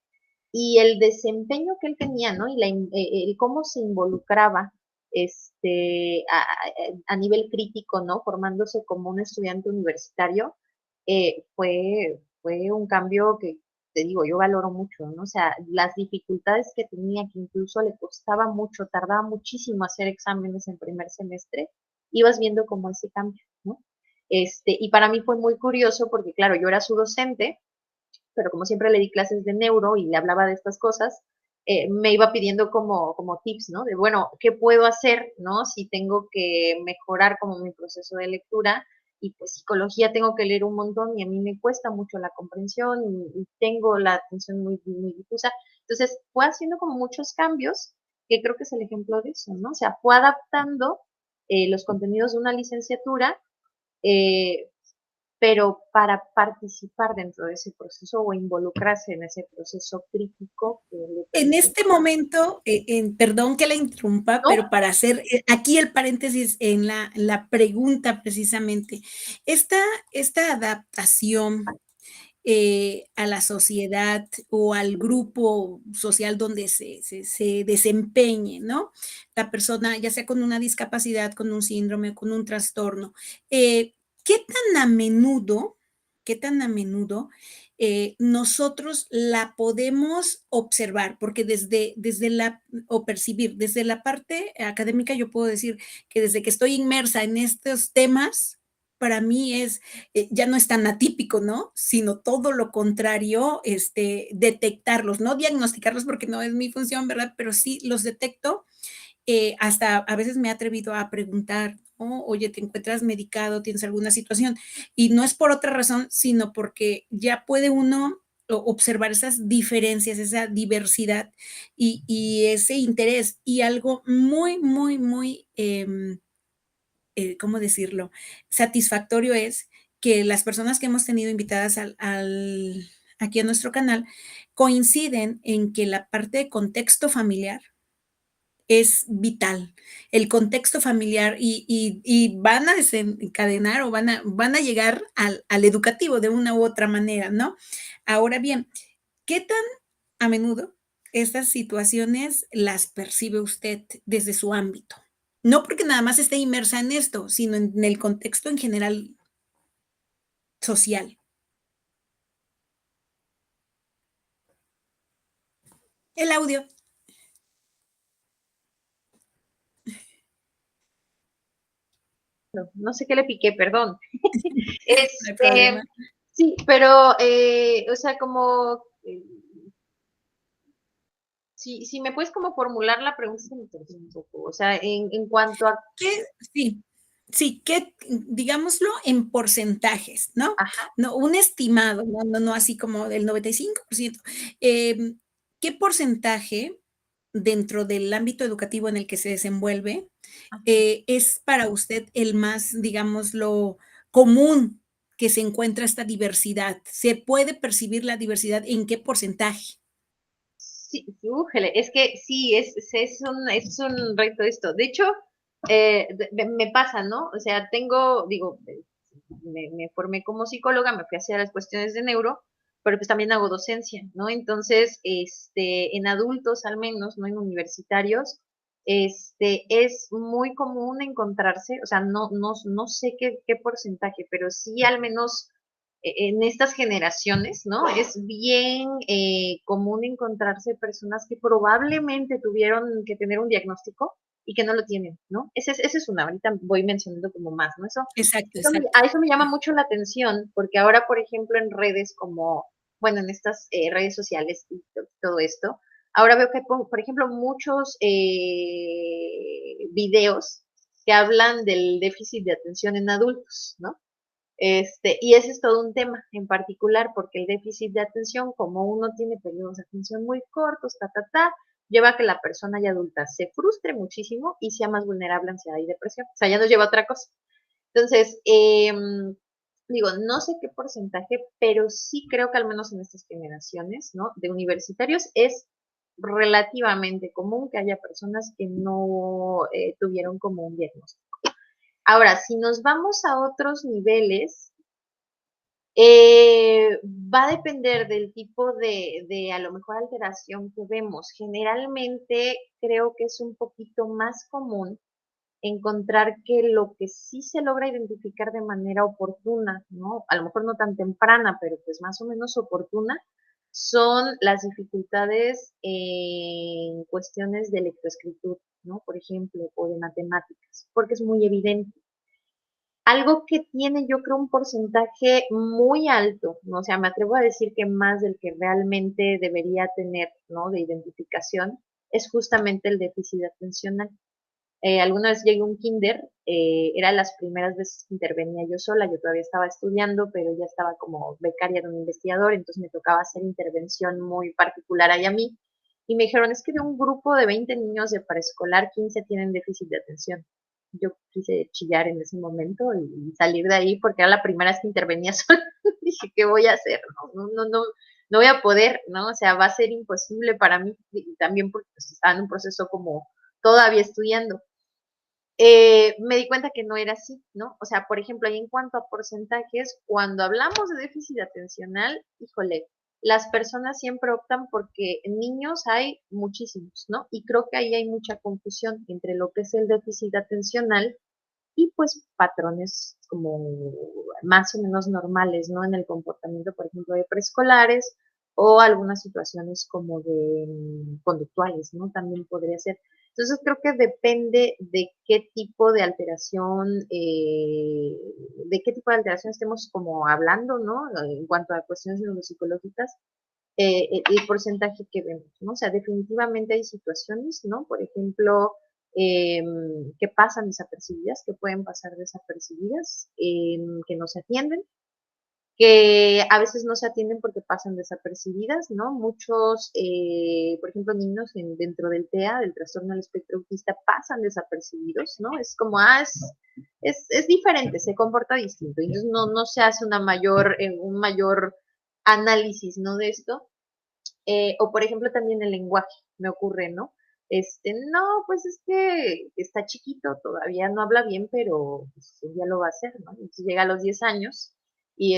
Speaker 2: y el desempeño que él tenía, ¿no? Y el cómo se involucraba a nivel crítico, ¿no? Formándose como un estudiante universitario, fue un cambio que, te digo, yo valoro mucho, ¿no? O sea, las dificultades que tenía, que incluso le costaba mucho, tardaba muchísimo hacer exámenes en primer semestre, ibas viendo como ese cambio, ¿no? Y para mí fue muy curioso porque, claro, yo era su docente, pero como siempre le di clases de neuro y le hablaba de estas cosas, me iba pidiendo como tips, ¿no? De, bueno, ¿qué puedo hacer, ¿no? Si tengo que mejorar como mi proceso de lectura y pues psicología tengo que leer un montón y a mí me cuesta mucho la comprensión y tengo la atención muy difusa. Entonces, fue haciendo como muchos cambios que creo que es el ejemplo de eso, ¿no? O sea, fue adaptando los contenidos de una licenciatura, eh, pero para participar dentro de ese proceso o involucrarse en ese proceso crítico que le
Speaker 1: En
Speaker 2: permite.
Speaker 1: este momento, perdón que la interrumpa,
Speaker 2: No,
Speaker 1: pero para hacer aquí el paréntesis en la pregunta precisamente, esta, esta adaptación a la sociedad o al grupo social donde se desempeñe, ¿no? La persona, ya sea con una discapacidad, con un síndrome, con un trastorno. ¿Qué tan a menudo, qué tan a menudo nosotros la podemos observar? Porque desde la, o percibir, desde la parte académica yo puedo decir que desde que estoy inmersa en estos temas, para mí es ya no es tan atípico, ¿no? Sino todo lo contrario, detectarlos, no diagnosticarlos porque no es mi función, ¿verdad? Pero sí los detecto. Hasta a veces me he atrevido a preguntar, ¿no? Oye, ¿te encuentras medicado? ¿Tienes alguna situación? Y no es por otra razón, sino porque ya puede uno observar esas diferencias, esa diversidad y ese interés. Y algo muy, ¿cómo decirlo? Satisfactorio es que las personas que hemos tenido invitadas aquí a nuestro canal coinciden en que la parte de contexto familiar es vital. El contexto familiar y van a desencadenar o van a llegar al educativo de una u otra manera, ¿no? Ahora bien, ¿qué tan a menudo estas situaciones las percibe usted desde su ámbito? No porque nada más esté inmersa en esto, sino en el contexto en general social. El audio.
Speaker 2: No sé qué le piqué, perdón.
Speaker 1: No hay problema.
Speaker 2: Sí, pero, o sea, como, si me puedes como formular la pregunta, se me perdí un poco. O sea, en cuanto a,
Speaker 1: ¿Qué? Sí, sí, que digámoslo en porcentajes, ¿no?
Speaker 2: ajá,
Speaker 1: No, un estimado, no así como del 95%. Em, ¿Qué porcentaje dentro del ámbito educativo en el que se desenvuelve
Speaker 2: ajá.
Speaker 1: es para usted el más, digámoslo, común que se encuentra esta diversidad? ¿Se puede percibir la diversidad en qué porcentaje?
Speaker 2: Sí, újele, es que sí, es un reto esto. De hecho, me pasa, ¿no? O sea, digo, me formé como psicóloga, me fui a hacer las cuestiones de neuro, pero pues también hago docencia, ¿no? Entonces, en adultos al menos, no en universitarios, es muy común encontrarse, o sea, no sé qué porcentaje, pero sí al menos en estas generaciones, ¿no? Es bien común encontrarse personas que probablemente tuvieron que tener un diagnóstico y que no lo tienen, ¿no? Ese es una, ahorita voy mencionando como más, ¿no?
Speaker 1: Exacto, exacto.
Speaker 2: A eso me llama mucho la atención, porque ahora, por ejemplo, en redes como, bueno, en estas redes sociales y todo esto, ahora veo que, por ejemplo, muchos videos que hablan del déficit de atención en adultos, ¿no? Y ese es todo un tema en particular, porque el déficit de atención, como uno tiene periodos de atención muy cortos, lleva a que la persona ya adulta se frustre muchísimo y sea más vulnerable a ansiedad y depresión. O sea, ya nos lleva a otra cosa. Entonces, digo, no sé qué porcentaje, pero sí creo que al menos en estas generaciones, ¿no? De universitarios es relativamente común que haya personas que no tuvieron como un diagnóstico. Ahora, si nos vamos a otros niveles, va a depender del tipo de a lo mejor alteración que vemos. Generalmente creo que es un poquito más común encontrar que lo que sí se logra identificar de manera oportuna, ¿no? A lo mejor no tan temprana, pero pues más o menos oportuna, son las dificultades en cuestiones de lectoescritura, ¿no? Por ejemplo, o de matemáticas, porque es muy evidente. Algo que tiene, yo creo, un porcentaje muy alto, ¿no? O sea, me atrevo a decir que más del que realmente debería tener, ¿no? De identificación, es justamente el déficit atencional. Alguna vez llegué a un kinder, era las primeras veces que intervenía yo sola, yo todavía estaba estudiando, pero ya estaba como becaria de un investigador, entonces me tocaba hacer intervención muy particular ahí a mí. Y me dijeron, es que de un grupo de 20 niños de preescolar, 15 tienen déficit de atención. Yo quise chillar en ese momento y salir de ahí porque era la primera vez que intervenía sola. Dije, ¿qué voy a hacer? No voy a poder, ¿no? O sea, va a ser imposible para mí, y también porque pues, estaba en un proceso como todavía estudiando. Me di cuenta que no era así, ¿no? O sea, por ejemplo, ahí en cuanto a porcentajes, cuando hablamos de déficit atencional, híjole, las personas siempre optan porque niños hay muchísimos, ¿no? Y creo que ahí hay mucha confusión entre lo que es el déficit atencional y pues patrones como más o menos normales, ¿no? En el comportamiento, por ejemplo, de preescolares o algunas situaciones como de conductuales, ¿no? También podría ser. Entonces creo que depende de qué tipo de alteración, de qué tipo de alteración estemos como hablando, ¿no? En cuanto a cuestiones neuropsicológicas, el porcentaje que vemos, ¿no? O sea, definitivamente hay situaciones, ¿no? Por ejemplo, eh, que pasan desapercibidas, que pueden pasar desapercibidas, que no se atienden, que a veces no se atienden porque pasan desapercibidas, ¿no? Muchos, por ejemplo, niños dentro del TEA, del trastorno del espectro autista, pasan desapercibidos, ¿no? Es como, es diferente, se comporta distinto, entonces no se hace un mayor análisis, ¿no? De esto. O por ejemplo también el lenguaje, me ocurre, ¿no? No, pues es que está chiquito, todavía no habla bien, pero pues, ya lo va a hacer, ¿no? Entonces llega a los 10 años y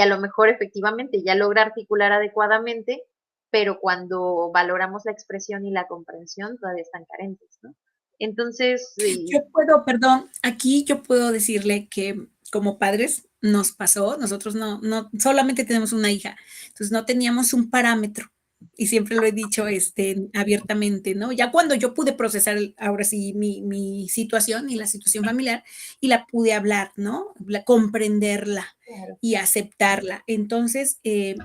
Speaker 2: a lo mejor efectivamente ya logra articular adecuadamente, pero cuando valoramos la expresión y la comprensión todavía están carentes, ¿no? Entonces,
Speaker 1: Yo puedo, perdón, aquí yo puedo decirle que como padres nos pasó, nosotros no solamente tenemos una hija, entonces no teníamos un parámetro y siempre lo he dicho abiertamente, ¿no? Ya cuando yo pude procesar ahora sí mi situación y la situación familiar y la pude hablar, ¿no? Comprenderla
Speaker 2: Claro.
Speaker 1: y aceptarla. Entonces,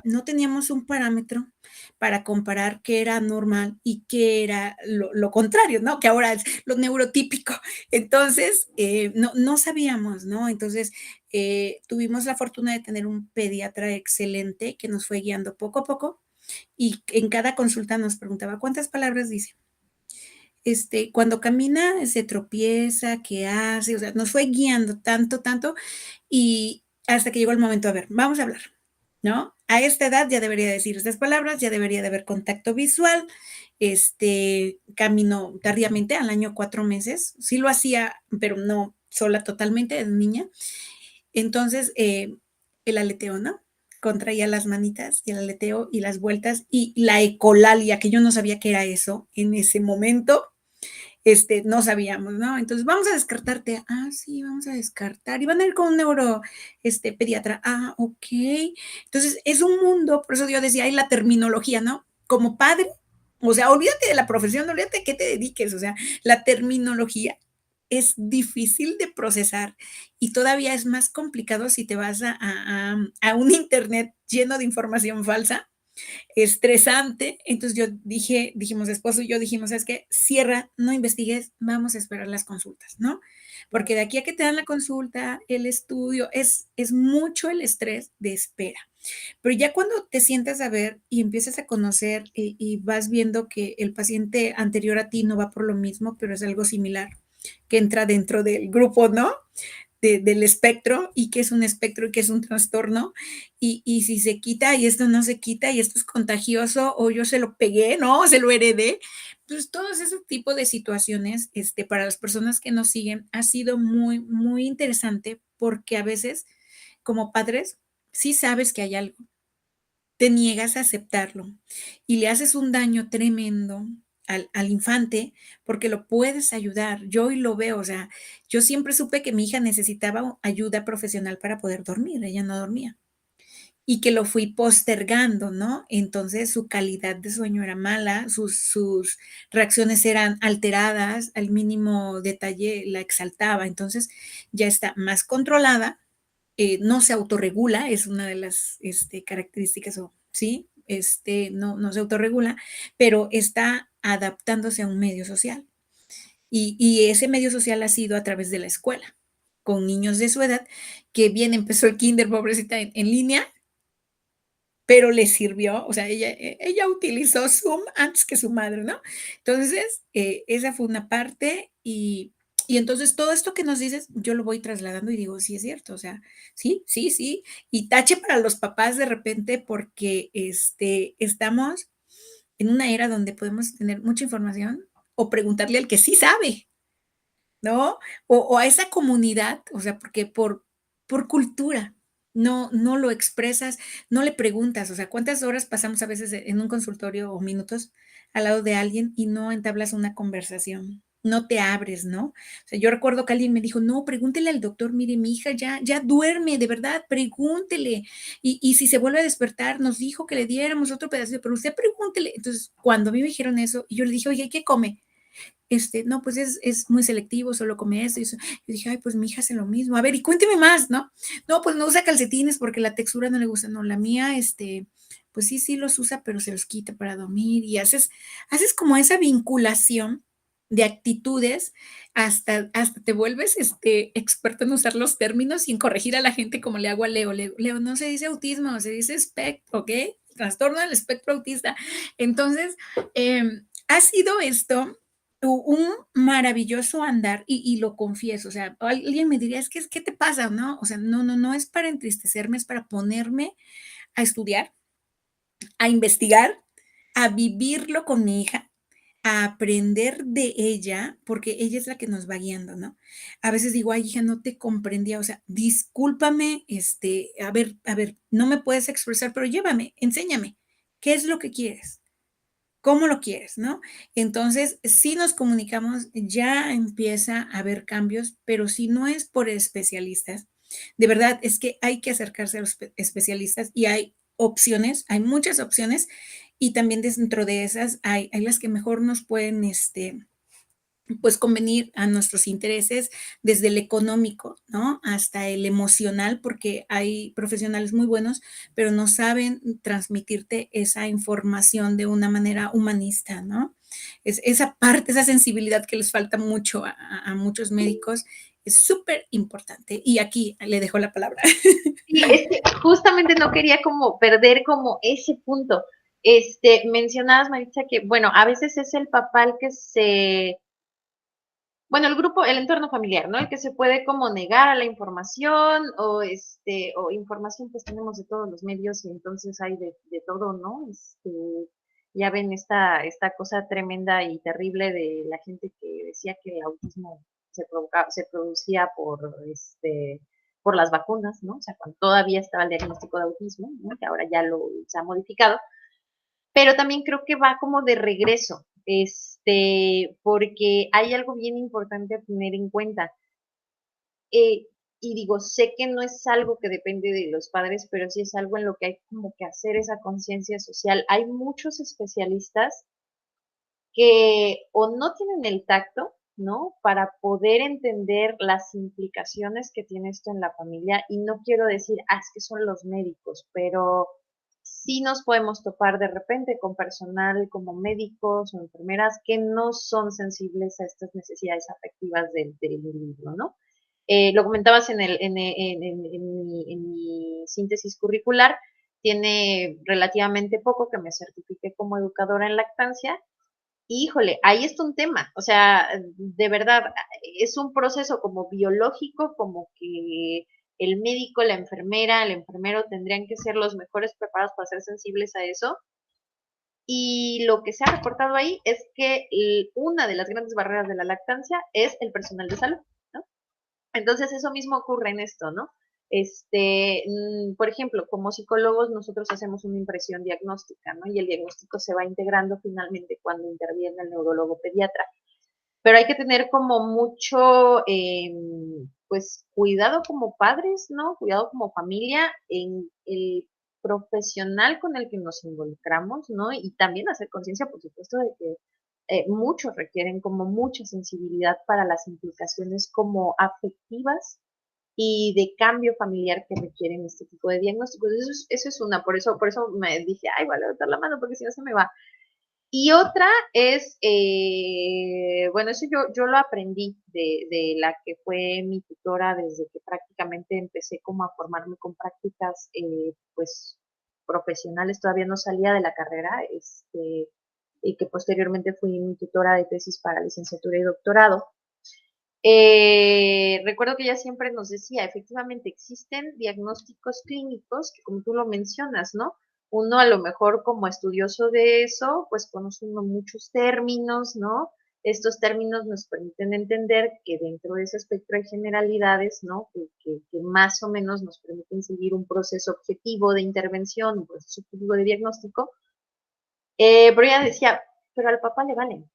Speaker 1: no teníamos un parámetro para comparar qué era normal y qué era lo contrario, ¿no? Que ahora es lo neurotípico. Entonces, no sabíamos, ¿no? Entonces, tuvimos la fortuna de tener un pediatra excelente que nos fue guiando poco a poco y en cada consulta nos preguntaba, ¿cuántas palabras dice? Cuando camina se tropieza, ¿qué hace? O sea, nos fue guiando tanto, tanto, y hasta que llegó el momento, a ver, vamos a hablar, ¿no? A esta edad ya debería decir estas palabras, ya debería de haber contacto visual, caminó tardíamente al año 4 meses, sí lo hacía, pero no sola totalmente, de niña. Entonces, el aleteo, ¿no? Contraía las manitas y el aleteo y las vueltas y la ecolalia, que yo no sabía que era eso en ese momento, no sabíamos, ¿no? Entonces, vamos a descartarte. Ah, sí, vamos a descartar. Y van a ir con un pediatra. Ah, ok. Entonces, es un mundo, por eso yo decía, hay la terminología, ¿no? Como padre, o sea, olvídate de la profesión, olvídate de qué te dediques, o sea, la terminología es difícil de procesar y todavía es más complicado si te vas a un internet lleno de información falsa, estresante. Entonces dijimos, esposo y yo dijimos, es que cierra, no investigues, vamos a esperar las consultas, ¿no? Porque de aquí a que te dan la consulta, el estudio, es mucho el estrés de espera. Pero ya cuando te sientas a ver y empiezas a conocer y vas viendo que el paciente anterior a ti no va por lo mismo, pero es algo similar, que entra dentro del grupo, ¿no? Del espectro y qué es un espectro y qué es un trastorno y si se quita y esto no se quita y esto es contagioso o yo se lo pegué, ¿no? Se lo heredé. Entonces, todos ese tipo de situaciones para las personas que nos siguen ha sido muy, muy interesante porque a veces como padres sí sabes que hay algo, te niegas a aceptarlo y le haces un daño tremendo al infante porque lo puedes ayudar. Yo hoy lo veo, o sea, yo siempre supe que mi hija necesitaba ayuda profesional para poder dormir, ella no dormía. Y que lo fui postergando, ¿no? Entonces su calidad de sueño era mala, sus reacciones eran alteradas, al mínimo detalle la exaltaba, entonces ya está más controlada, no se autorregula, es una de las características, ¿sí? No se autorregula, pero está adaptándose a un medio social. Y ese medio social ha sido a través de la escuela, con niños de su edad, que bien empezó el kinder, pobrecita, en línea, pero le sirvió, o sea, ella utilizó Zoom antes que su madre, ¿no? Entonces, esa fue una parte y entonces todo esto que nos dices, yo lo voy trasladando y digo, sí es cierto, o sea, sí, sí, sí, y tache para los papás de repente porque estamos en una era donde podemos tener mucha información o preguntarle al que sí sabe, ¿no? O a esa comunidad, o sea, porque por cultura no lo expresas, no le preguntas, o sea, ¿cuántas horas pasamos a veces en un consultorio o minutos al lado de alguien y no entablas una conversación? No te abres, ¿no? O sea, yo recuerdo que alguien me dijo, no, pregúntele al doctor, mire, mi hija ya duerme, de verdad, pregúntele. Y si se vuelve a despertar, nos dijo que le diéramos otro pedacito, pero usted pregúntele. Entonces, cuando a mí me dijeron eso, yo le dije, oye, ¿qué come? No, pues es muy selectivo, solo come esto. Y eso. Yo dije, ay, pues mi hija hace lo mismo. A ver, y cuénteme más, ¿no? No, pues no usa calcetines porque la textura no le gusta. No, la mía, pues sí los usa, pero se los quita para dormir. Y haces como esa vinculación de actitudes hasta te vuelves experto en usar los términos y en corregir a la gente como le hago a Leo. Leo, no se dice autismo, se dice espectro, ¿ok? Trastorno del espectro autista. Entonces, ha sido esto un maravilloso andar y lo confieso, o sea, alguien me diría, es que te pasa, ¿no? O sea, no es para entristecerme, es para ponerme a estudiar, a investigar, a vivirlo con mi hija, a aprender de ella, porque ella es la que nos va guiando, ¿no? A veces digo, ay, hija, no te comprendía, o sea, discúlpame, a ver, no me puedes expresar, pero llévame, enséñame, ¿qué es lo que quieres? ¿Cómo lo quieres, no? Entonces, si nos comunicamos, ya empieza a haber cambios, pero si no es por especialistas, de verdad es que hay que acercarse a los especialistas y hay opciones, hay muchas opciones y también dentro de esas hay las que mejor nos pueden, pues convenir a nuestros intereses desde el económico, ¿no? Hasta el emocional, porque hay profesionales muy buenos, pero no saben transmitirte esa información de una manera humanista, ¿no? Esa parte, esa sensibilidad que les falta mucho a muchos médicos es súper importante. Y aquí le dejo la palabra.
Speaker 2: Sí, es que justamente no quería como perder como ese punto. Mencionabas, Maritza, que, bueno, a veces es el papá el que bueno, el grupo, el entorno familiar, ¿no? El que se puede como negar a la información o información pues tenemos de todos los medios y entonces hay de todo, ¿no? Ya ven esta cosa tremenda y terrible de la gente que decía que el autismo se producía por las vacunas, ¿no? O sea, cuando todavía estaba el diagnóstico de autismo, ¿no? Que ahora ya se ha modificado, pero también creo que va como de regreso, porque hay algo bien importante a tener en cuenta. Y digo, sé que no es algo que depende de los padres, pero sí es algo en lo que hay como que hacer esa conciencia social. Hay muchos especialistas que o no tienen el tacto, ¿no? Para poder entender las implicaciones que tiene esto en la familia. Y no quiero decir, es que son los médicos, pero sí nos podemos topar de repente con personal como médicos o enfermeras que no son sensibles a estas necesidades afectivas del individuo, ¿no? Lo comentabas en mi síntesis curricular, tiene relativamente poco que me certifiqué como educadora en lactancia. Híjole, ahí está un tema, o sea, de verdad, es un proceso como biológico, como que el médico, la enfermera, el enfermero tendrían que ser los mejores preparados para ser sensibles a eso. Y lo que se ha reportado ahí es que una de las grandes barreras de la lactancia es el personal de salud, ¿no? Entonces eso mismo ocurre en esto, ¿no? Por ejemplo, como psicólogos nosotros hacemos una impresión diagnóstica, ¿no? Y el diagnóstico se va integrando finalmente cuando interviene el neurólogo pediatra. Pero hay que tener como mucho, pues, cuidado como padres, ¿no? Cuidado como familia en el profesional con el que nos involucramos, ¿no? Y también hacer conciencia, por supuesto, de que muchos requieren como mucha sensibilidad para las implicaciones como afectivas y de cambio familiar que requieren este tipo de diagnósticos. Eso es una, por eso me dije, ay, voy a levantar la mano porque si no se me va. Y otra es, bueno, eso yo lo aprendí de la que fue mi tutora desde que prácticamente empecé como a formarme con prácticas, pues, profesionales, todavía no salía de la carrera, y que posteriormente fui mi tutora de tesis para licenciatura y doctorado. Recuerdo que ella siempre nos decía, efectivamente existen diagnósticos clínicos que como tú lo mencionas, ¿no? Uno a lo mejor como estudioso de eso, pues conoce uno muchos términos, ¿no? Estos términos nos permiten entender que dentro de ese espectro hay generalidades, ¿no? Que más o menos nos permiten seguir un proceso objetivo de intervención, un proceso objetivo de diagnóstico. Pero ella decía, pero al papá le valen.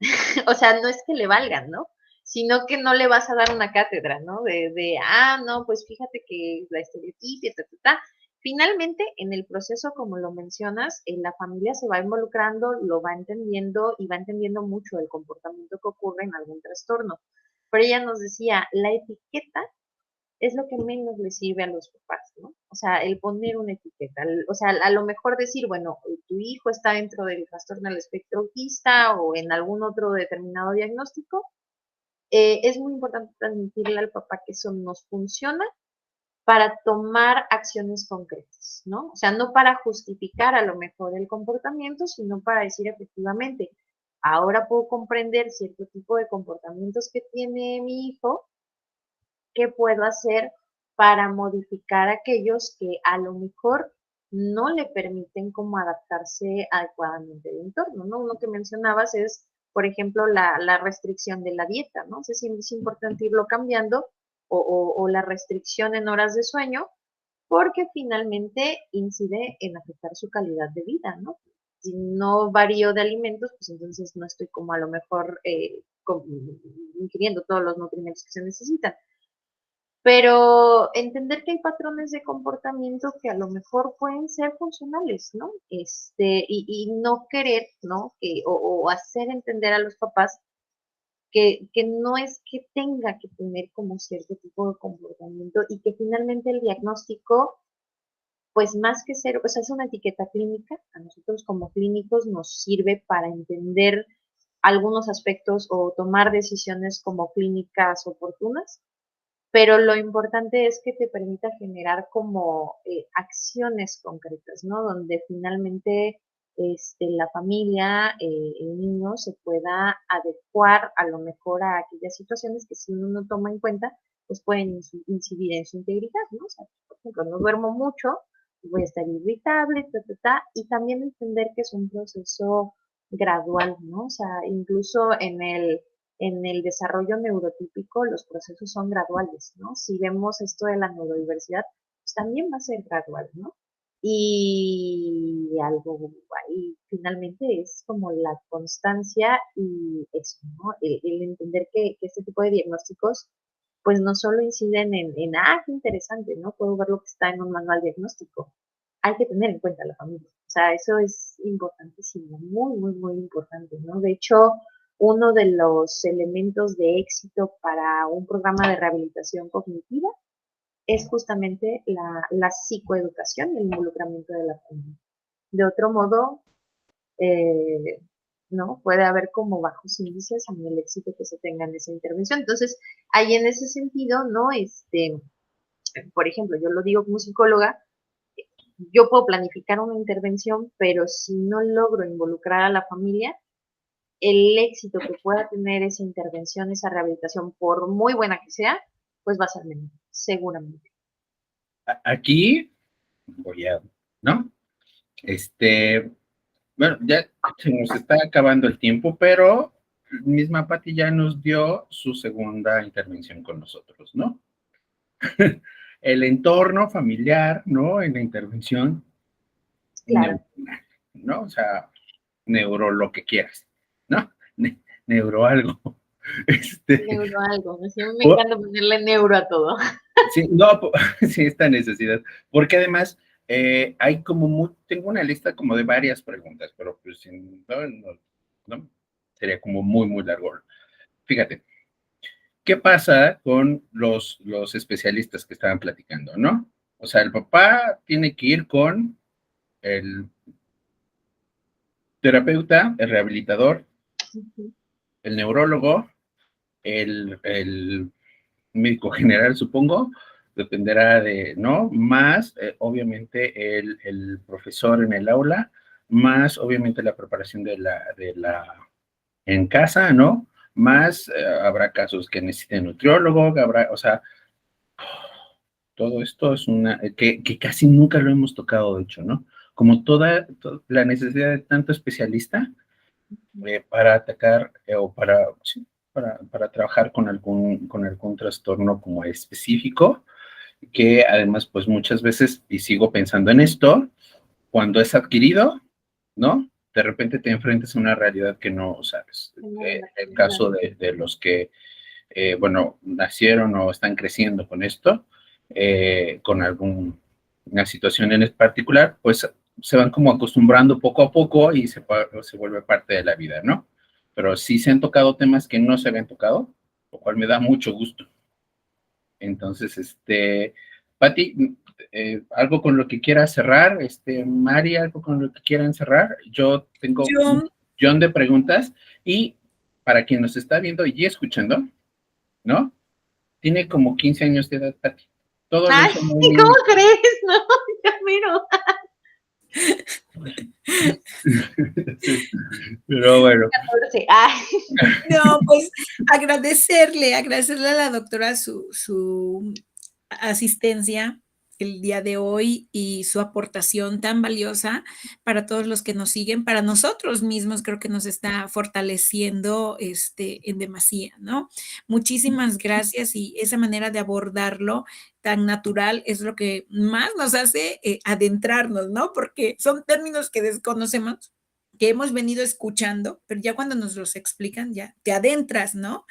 Speaker 2: O sea, no es que le valgan, ¿no? Sino que no le vas a dar una cátedra, ¿no? No, pues fíjate que la estereotipia, ta. Finalmente, en el proceso, como lo mencionas, la familia se va involucrando, lo va entendiendo y va entendiendo mucho el comportamiento que ocurre en algún trastorno. Pero ella nos decía, la etiqueta es lo que menos le sirve a los papás, ¿no? O sea, el poner una etiqueta, o sea, a lo mejor decir, bueno, tu hijo está dentro del trastorno del espectro autista o en algún otro determinado diagnóstico, es muy importante transmitirle al papá que eso nos funciona para tomar acciones concretas, ¿no? O sea, no para justificar a lo mejor el comportamiento, sino para decir efectivamente, ahora puedo comprender cierto tipo de comportamientos que tiene mi hijo. ¿Qué puedo hacer para modificar aquellos que a lo mejor no le permiten como adaptarse adecuadamente al entorno, ¿no? Uno que mencionabas es, por ejemplo, la restricción de la dieta, ¿no? Entonces es importante irlo cambiando o la restricción en horas de sueño, porque finalmente incide en afectar su calidad de vida, ¿no? Si no varío de alimentos, pues entonces no estoy como a lo mejor ingiriendo todos los nutrientes que se necesitan. pero entender que hay patrones de comportamiento que a lo mejor pueden ser funcionales, ¿no? Y no querer, ¿no? O hacer entender a los papás que no es que tenga que tener como cierto tipo de comportamiento y que finalmente el diagnóstico, pues más que ser, o sea, es una etiqueta clínica, a nosotros como clínicos nos sirve para entender algunos aspectos o tomar decisiones como clínicas oportunas, pero lo importante es que te permita generar como acciones concretas, ¿no? Donde finalmente la familia, el niño se pueda adecuar a lo mejor a aquellas situaciones que si uno no toma en cuenta, pues pueden incidir en su integridad, ¿no? O sea, por ejemplo, no duermo mucho, voy a estar irritable, y también entender que es un proceso gradual, ¿no? O sea, incluso en el desarrollo neurotípico los procesos son graduales, ¿no? Si vemos esto de la neurodiversidad, pues también va a ser gradual, ¿no? Y algo ahí finalmente es como la constancia y eso, ¿no? El entender que este tipo de diagnósticos pues no solo inciden qué interesante, ¿no? Puedo ver lo que está en un manual diagnóstico. Hay que tener en cuenta a la familia. O sea, eso es importantísimo, muy, muy, muy importante, ¿no? De hecho, uno de los elementos de éxito para un programa de rehabilitación cognitiva es justamente la psicoeducación y el involucramiento de la familia. De otro modo, eh, ¿no? Puede haber como bajos índices en el éxito que se tenga en esa intervención. Entonces, ahí en ese sentido, ¿no? Por ejemplo, yo lo digo como psicóloga, yo puedo planificar una intervención, pero si no logro involucrar a la familia, el éxito que pueda tener esa intervención, esa rehabilitación, por muy buena que sea, pues va a ser menor, seguramente.
Speaker 3: Aquí voy a, ¿no? Bueno, ya se nos está acabando el tiempo, pero misma Pati ya nos dio su segunda intervención con nosotros, ¿no? El entorno familiar, ¿no? En la intervención
Speaker 2: Claro.
Speaker 3: neuronal, ¿no? O sea, neuro lo que quieras, ¿no? Neuro algo.
Speaker 2: Neuro algo, me encanta ponerle neuro a todo.
Speaker 3: Sí, no, sí, esta necesidad, porque además hay como, tengo una lista como de varias preguntas, pero pues no, sería como muy, muy largo. Fíjate, ¿qué pasa con los especialistas que estaban platicando, no? O sea, el papá tiene que ir con el terapeuta, el rehabilitador, el neurólogo, el médico general, supongo, dependerá de, ¿no? Más, obviamente, el profesor en el aula, más, obviamente, la preparación en casa, ¿no? Más, habrá casos que necesiten nutriólogo, o sea, todo esto es que casi nunca lo hemos tocado, de hecho, ¿no? Como toda la necesidad de tanto especialista para atacar o sí, para trabajar con algún trastorno como específico, que además, pues muchas veces, y sigo pensando en esto, cuando es adquirido, ¿no? De repente te enfrentas a una realidad que no sabes. El caso de los que, bueno, nacieron o están creciendo con esto, con alguna situación en particular, pues se van como acostumbrando poco a poco y se vuelve parte de la vida, ¿no? Pero sí se han tocado temas que no se habían tocado, lo cual me da mucho gusto. Entonces, Pati, algo con lo que quieras cerrar, Mari, algo con lo que quieran cerrar. Yo tengo un millón de preguntas y para quien nos está viendo y escuchando, ¿no? Tiene como 15 años de edad, Pati. Todo
Speaker 2: Ay, ¿cómo crees? No, yo miro.
Speaker 3: Pero bueno.
Speaker 2: 14. Ay.
Speaker 1: No, pues agradecerle a la doctora su asistencia el día de hoy y su aportación tan valiosa para todos los que nos siguen, para nosotros mismos creo que nos está fortaleciendo en demasía, ¿no? Muchísimas gracias y esa manera de abordarlo tan natural es lo que más nos hace adentrarnos, ¿no? Porque son términos que desconocemos que hemos venido escuchando, pero ya cuando nos los explican, ya te adentras, ¿no?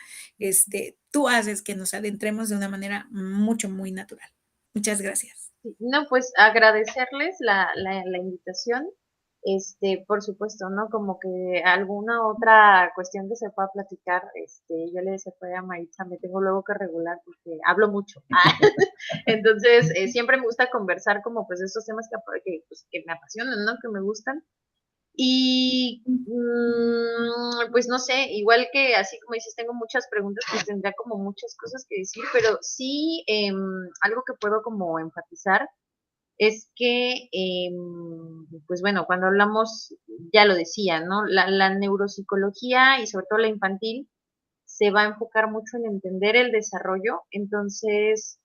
Speaker 1: Tú haces que nos adentremos de una manera muy natural. Muchas gracias.
Speaker 2: No, pues agradecerles la invitación. Por supuesto, ¿no? Como que alguna otra cuestión que se pueda platicar, yo le decía a Maritza, me tengo luego que regular porque hablo mucho. Entonces, siempre me gusta conversar como pues estos temas que me apasionan, ¿no? Que me gustan. Y pues no sé, igual que así como dices, tengo muchas preguntas, pues tendría como muchas cosas que decir, pero sí algo que puedo como enfatizar es que, pues bueno, cuando hablamos, ya lo decía, ¿no? La neuropsicología y sobre todo la infantil se va a enfocar mucho en entender el desarrollo, entonces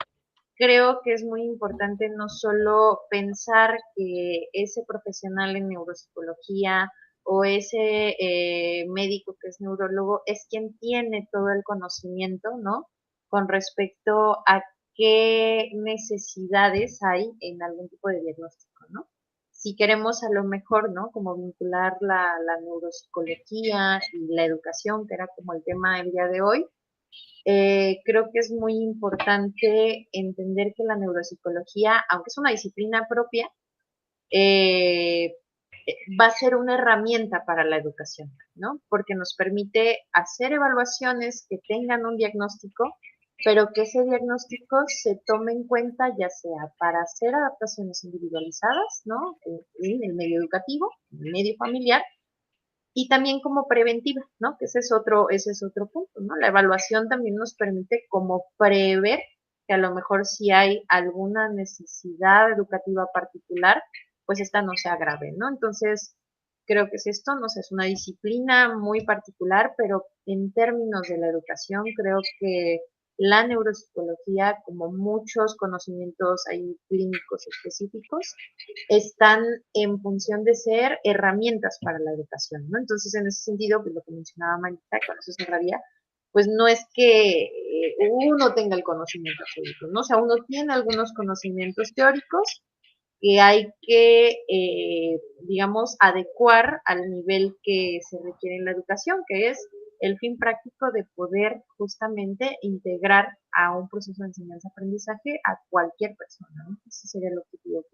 Speaker 2: creo que es muy importante no solo pensar que ese profesional en neuropsicología o ese médico que es neurólogo es quien tiene todo el conocimiento, ¿no? Con respecto a qué necesidades hay en algún tipo de diagnóstico, ¿no? Si queremos a lo mejor, ¿no? Como vincular la neuropsicología y la educación, que era como el tema del día de hoy, creo que es muy importante entender que la neuropsicología, aunque es una disciplina propia, eh, va a ser una herramienta para la educación, ¿no? Porque nos permite hacer evaluaciones que tengan un diagnóstico, pero que ese diagnóstico se tome en cuenta ya sea para hacer adaptaciones individualizadas, ¿no? En el medio educativo, en el medio familiar, y también como preventiva, ¿no? Que ese es otro punto, ¿no? La evaluación también nos permite como prever que a lo mejor si hay alguna necesidad educativa particular, pues esta no sea grave, ¿no? Entonces, creo que es esto, no sé, es una disciplina muy particular, pero en términos de la educación, creo que la neuropsicología, como muchos conocimientos ahí clínicos específicos, están en función de ser herramientas para la educación, ¿no? Entonces, en ese sentido, pues lo que mencionaba Marita, con eso cerraría, pues no es que uno tenga el conocimiento absoluto, ¿no? O sea, uno tiene algunos conocimientos teóricos que hay que, digamos, adecuar al nivel que se requiere en la educación, que es el fin práctico de poder justamente integrar a un proceso de enseñanza-aprendizaje a cualquier persona, ¿no? Ese sería el objetivo.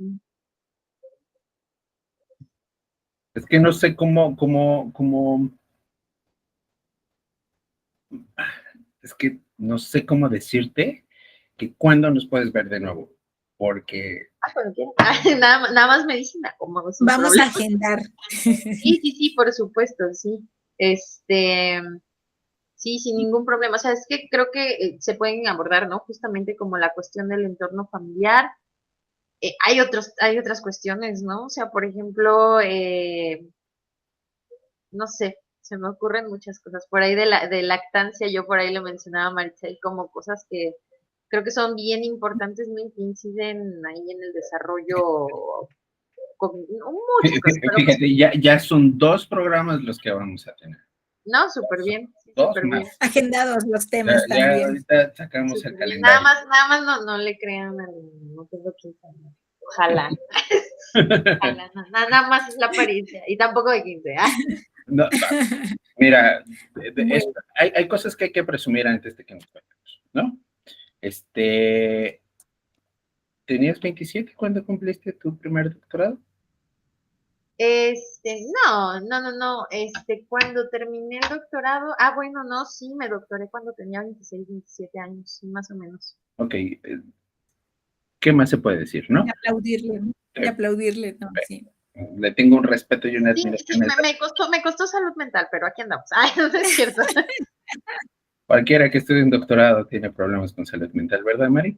Speaker 3: Es que no sé es que no sé cómo decirte que cuándo nos puedes ver de nuevo, porque...
Speaker 2: Cuando quieran. Nada más me dicen como sin
Speaker 1: Vamos a
Speaker 2: problema.
Speaker 1: agendar.
Speaker 2: Sí, por supuesto, sí. Este, sí, sin ningún problema. O sea, es que creo que se pueden abordar, ¿no? Justamente como la cuestión del entorno familiar. Hay otras cuestiones, ¿no? O sea, por ejemplo, no sé, se me ocurren muchas cosas. Por ahí de lactancia, yo por ahí lo mencionaba a Maricel como cosas que creo que son bien importantes, ¿no? Y que inciden ahí en el desarrollo con muchas cosas, pero pues,
Speaker 3: Fíjate, ya son 2 programas los que vamos a tener.
Speaker 2: no, súper bien, sí,
Speaker 3: Dos
Speaker 2: súper bien.
Speaker 3: más.
Speaker 1: Agendados los temas
Speaker 3: Ya
Speaker 1: también.
Speaker 3: ahorita sacamos el
Speaker 2: Súper bien.
Speaker 3: calendario.
Speaker 2: Nada más no le crean al no tengo 15 años. Ojalá. Ojalá, nada más es la apariencia. Y tampoco de 15, ¿ah?
Speaker 3: No, mira,
Speaker 1: Muy
Speaker 3: hay cosas que hay que presumir antes de que nos vayamos, ¿no? ¿Tenías 27 cuando cumpliste tu primer doctorado?
Speaker 2: No. Cuando terminé el doctorado, bueno, no, sí, me doctoré cuando tenía 26, 27 años, sí, más o menos.
Speaker 3: Ok, ¿qué más se puede decir, no?
Speaker 1: de aplaudirle, no, sí.
Speaker 3: Le tengo un respeto y una
Speaker 2: Sí,
Speaker 3: admiración.
Speaker 2: me costó salud mental, pero aquí andamos. Ay, no es cierto.
Speaker 3: Cualquiera que estudie un doctorado tiene problemas con salud mental, ¿verdad, Mari?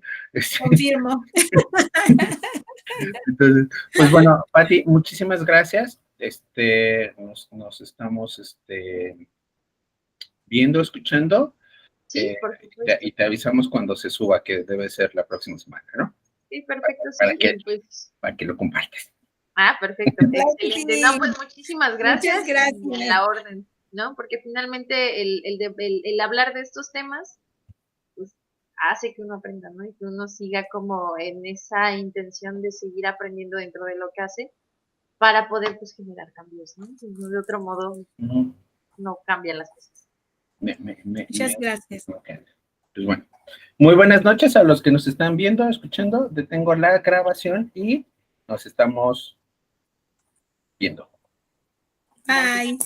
Speaker 1: Confirmo.
Speaker 3: Entonces, pues bueno, Pati, muchísimas gracias. Nos estamos viendo, escuchando,
Speaker 2: Sí, por supuesto.
Speaker 3: y te avisamos cuando se suba, que debe ser la próxima semana, ¿no?
Speaker 2: Sí, perfecto,
Speaker 3: Para
Speaker 2: sí.
Speaker 3: que,
Speaker 2: Y pues,
Speaker 3: para que lo compartes.
Speaker 2: perfecto,
Speaker 1: Claro que
Speaker 2: excelente. No,
Speaker 1: sí.
Speaker 2: pues muchísimas
Speaker 1: Muchas
Speaker 2: gracias y a
Speaker 1: gracias.
Speaker 2: la orden, ¿no? Porque finalmente el hablar de estos temas, pues hace que uno aprenda, ¿no? Y que uno siga como en esa intención de seguir aprendiendo dentro de lo que hace. para poder pues generar cambios, ¿no? De otro modo no cambian las cosas.
Speaker 1: Muchas gracias.
Speaker 3: Pues bueno, muy buenas noches a los que nos están viendo, escuchando. Detengo la grabación y nos estamos viendo.
Speaker 1: Bye.